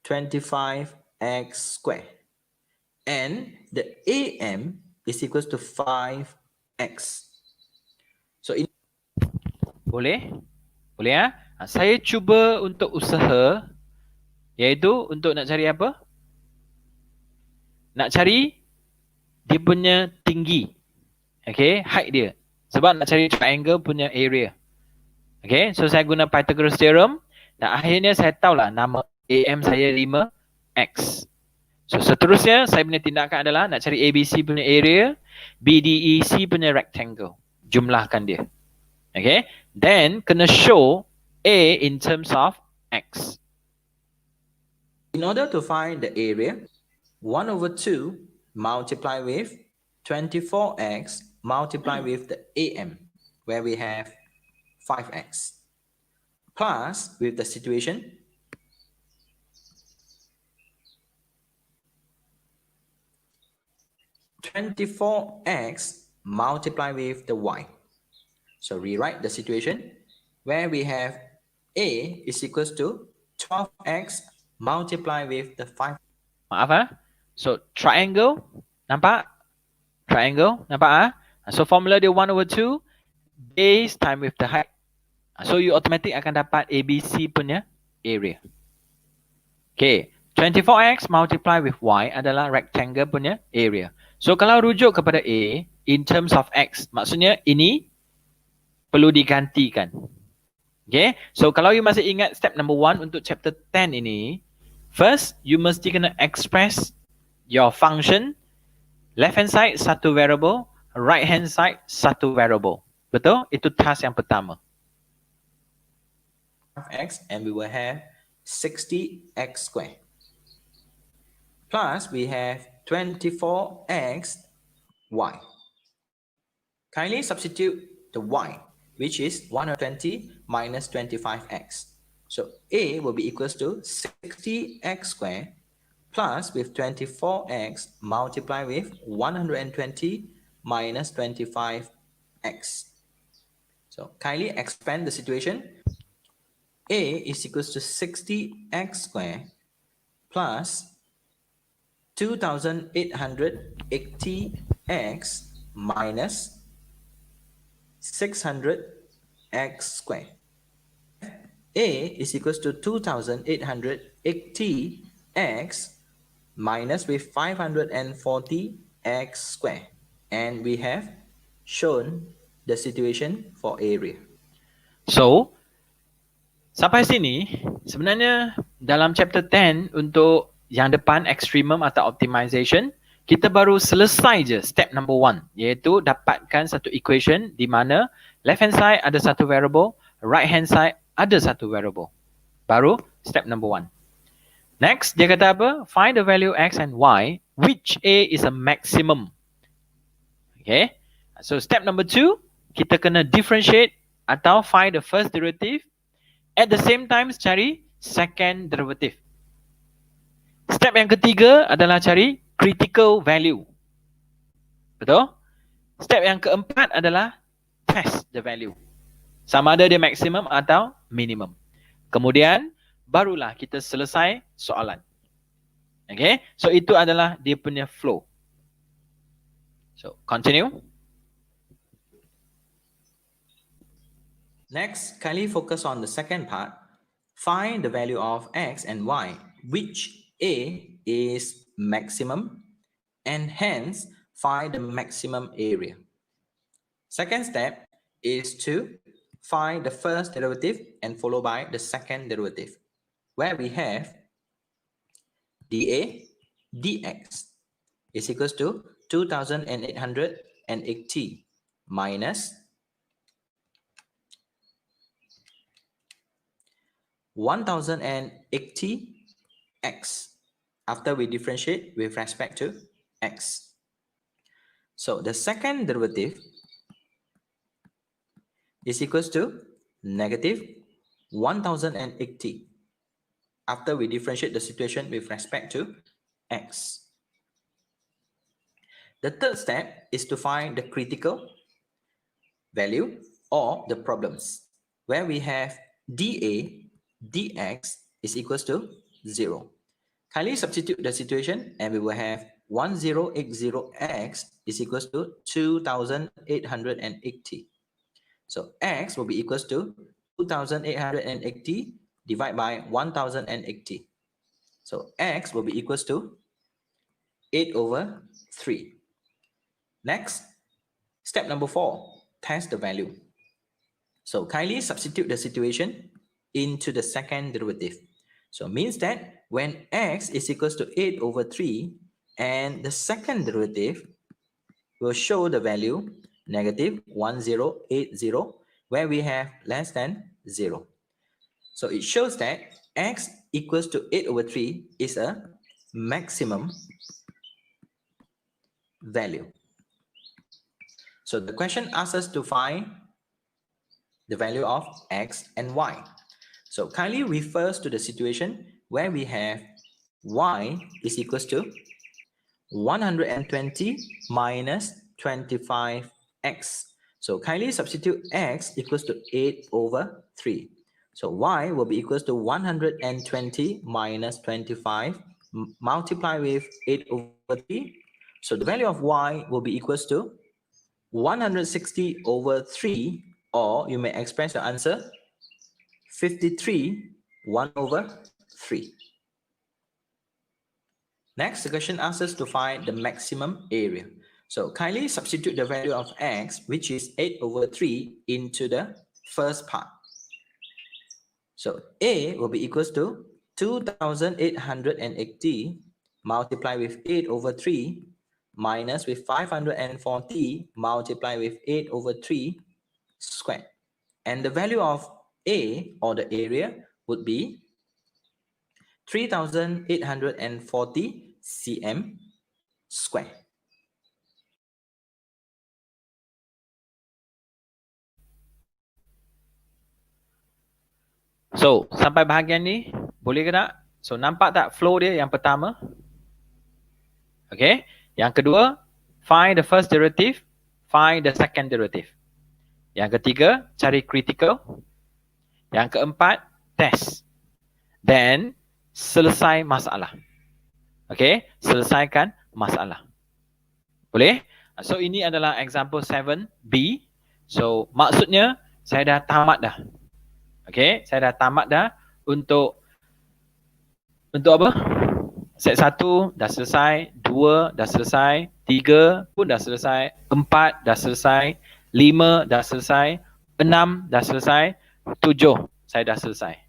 25x square. And the AM is equals to 5x. So in Boleh? Boleh saya cuba untuk usaha, iaitu untuk nak cari apa? Nak cari dia punya tinggi. Okay, height dia. Sebab nak cari triangle punya area. Okay, so saya guna Pythagoras theorem. Dan akhirnya saya tahulah nama AM saya 5x. So seterusnya saya punya tindakan adalah nak cari ABC punya area, BDEC punya rectangle. Jumlahkan dia. Okay, then kena show A in terms of X. In order to find the area, 1/2 multiply with 24x multiply with the AM, where we have 5x, plus with the situation, (24x) multiply with the y. So rewrite the situation where we have A is equals to 12x multiply with the 5. Maaf So triangle, nampak? Triangle, nampak So formula dia 1/2 base time with the height. So you automatic akan dapat ABC punya area. Okay, 24x multiply with y adalah rectangle punya area. So kalau rujuk kepada A in terms of x, maksudnya ini perlu digantikan. Okay, so kalau you masih ingat step number 1 untuk chapter 10 ini, first you mesti kena express your function, left hand side satu variable, right hand side satu variable. Betul? Itu task yang pertama. X and we will have 60x squared. Plus we have 24x y. Kindly substitute the y, which is 120 minus 25x. So A will be equals to 60x squared plus with 24x multiply with 120 minus 25x. So kindly expand the situation. A is equals to 60x squared plus 2880x minus 600x squared. A is equals to 2880 x minus with 540 x square. And we have shown the situation for area. So, sampai sini, sebenarnya dalam chapter 10 untuk yang depan extremum atau optimization, kita baru selesai je step number 1, iaitu dapatkan satu equation di mana left hand side ada satu variable, right hand side ada satu variable. Baru step number 1. Next, dia kata apa? Find the value x and y, which a is a maximum. Okay. So step number 2, kita kena differentiate atau find the first derivative. At the same time, cari second derivative. Step yang ketiga adalah cari critical value. Betul? Step yang keempat adalah test the value. Sama ada dia maximum atau minimum. Kemudian, barulah kita selesai soalan. Okay? So, itu adalah dia punya flow. So, continue. Next, kindly focus on the second part. Find the value of x and y, which a is maximum, and hence find the maximum area. Second step is to find the first derivative and followed by the second derivative, where we have dA dx is equals to 2880 minus 1080x after we differentiate with respect to x. So the second derivative is equals to negative 1080 after we differentiate the situation with respect to x. The third step is to find the critical value or the problems, where we have dA dx is equals to 0. Kindly substitute the situation and we will have 1080x is equals to 2880. So x will be equals to 2880 divided by 1080. So x will be equals to 8/3. Next, step number 4, test the value. So kindly substitute the situation into the second derivative. So means that when x is equals to 8/3 and the second derivative will show the value negative 1080 where we have less than 0. So it shows that x equals to 8/3 is a maximum value. So the question asks us to find the value of x and y. So kindly refers to the situation where we have y is equals to 120 minus 25x. So kindly substitute x equals to 8/3. So y will be equals to 120 minus 25 multiplied with 8/3. So the value of y will be equals to 160/3, or you may express the answer 53 1/3. Next, the question asks us to find the maximum area. So kindly substitute the value of x, which is 8/3, into the first part. So a will be equals to 2880 multiplied with 8/3 minus with 540 multiplied with 8/3 squared. And the value of a, or the area, would be 3840 cm square. So, sampai bahagian ni, boleh ke tak? So, nampak tak flow dia yang pertama? Okay. Yang kedua, find the first derivative, find the second derivative. Yang ketiga, cari critical. Yang keempat, test. Then, selesai masalah. Okay, selesaikan masalah. Boleh? So, ini adalah example 7B. So, maksudnya, saya dah tamat dah. Okay, saya dah tamat dah untuk apa? Set 1 dah selesai, 2 dah selesai, 3 pun dah selesai, 4 dah selesai, 5 dah selesai, 6 dah selesai, 7 saya dah selesai.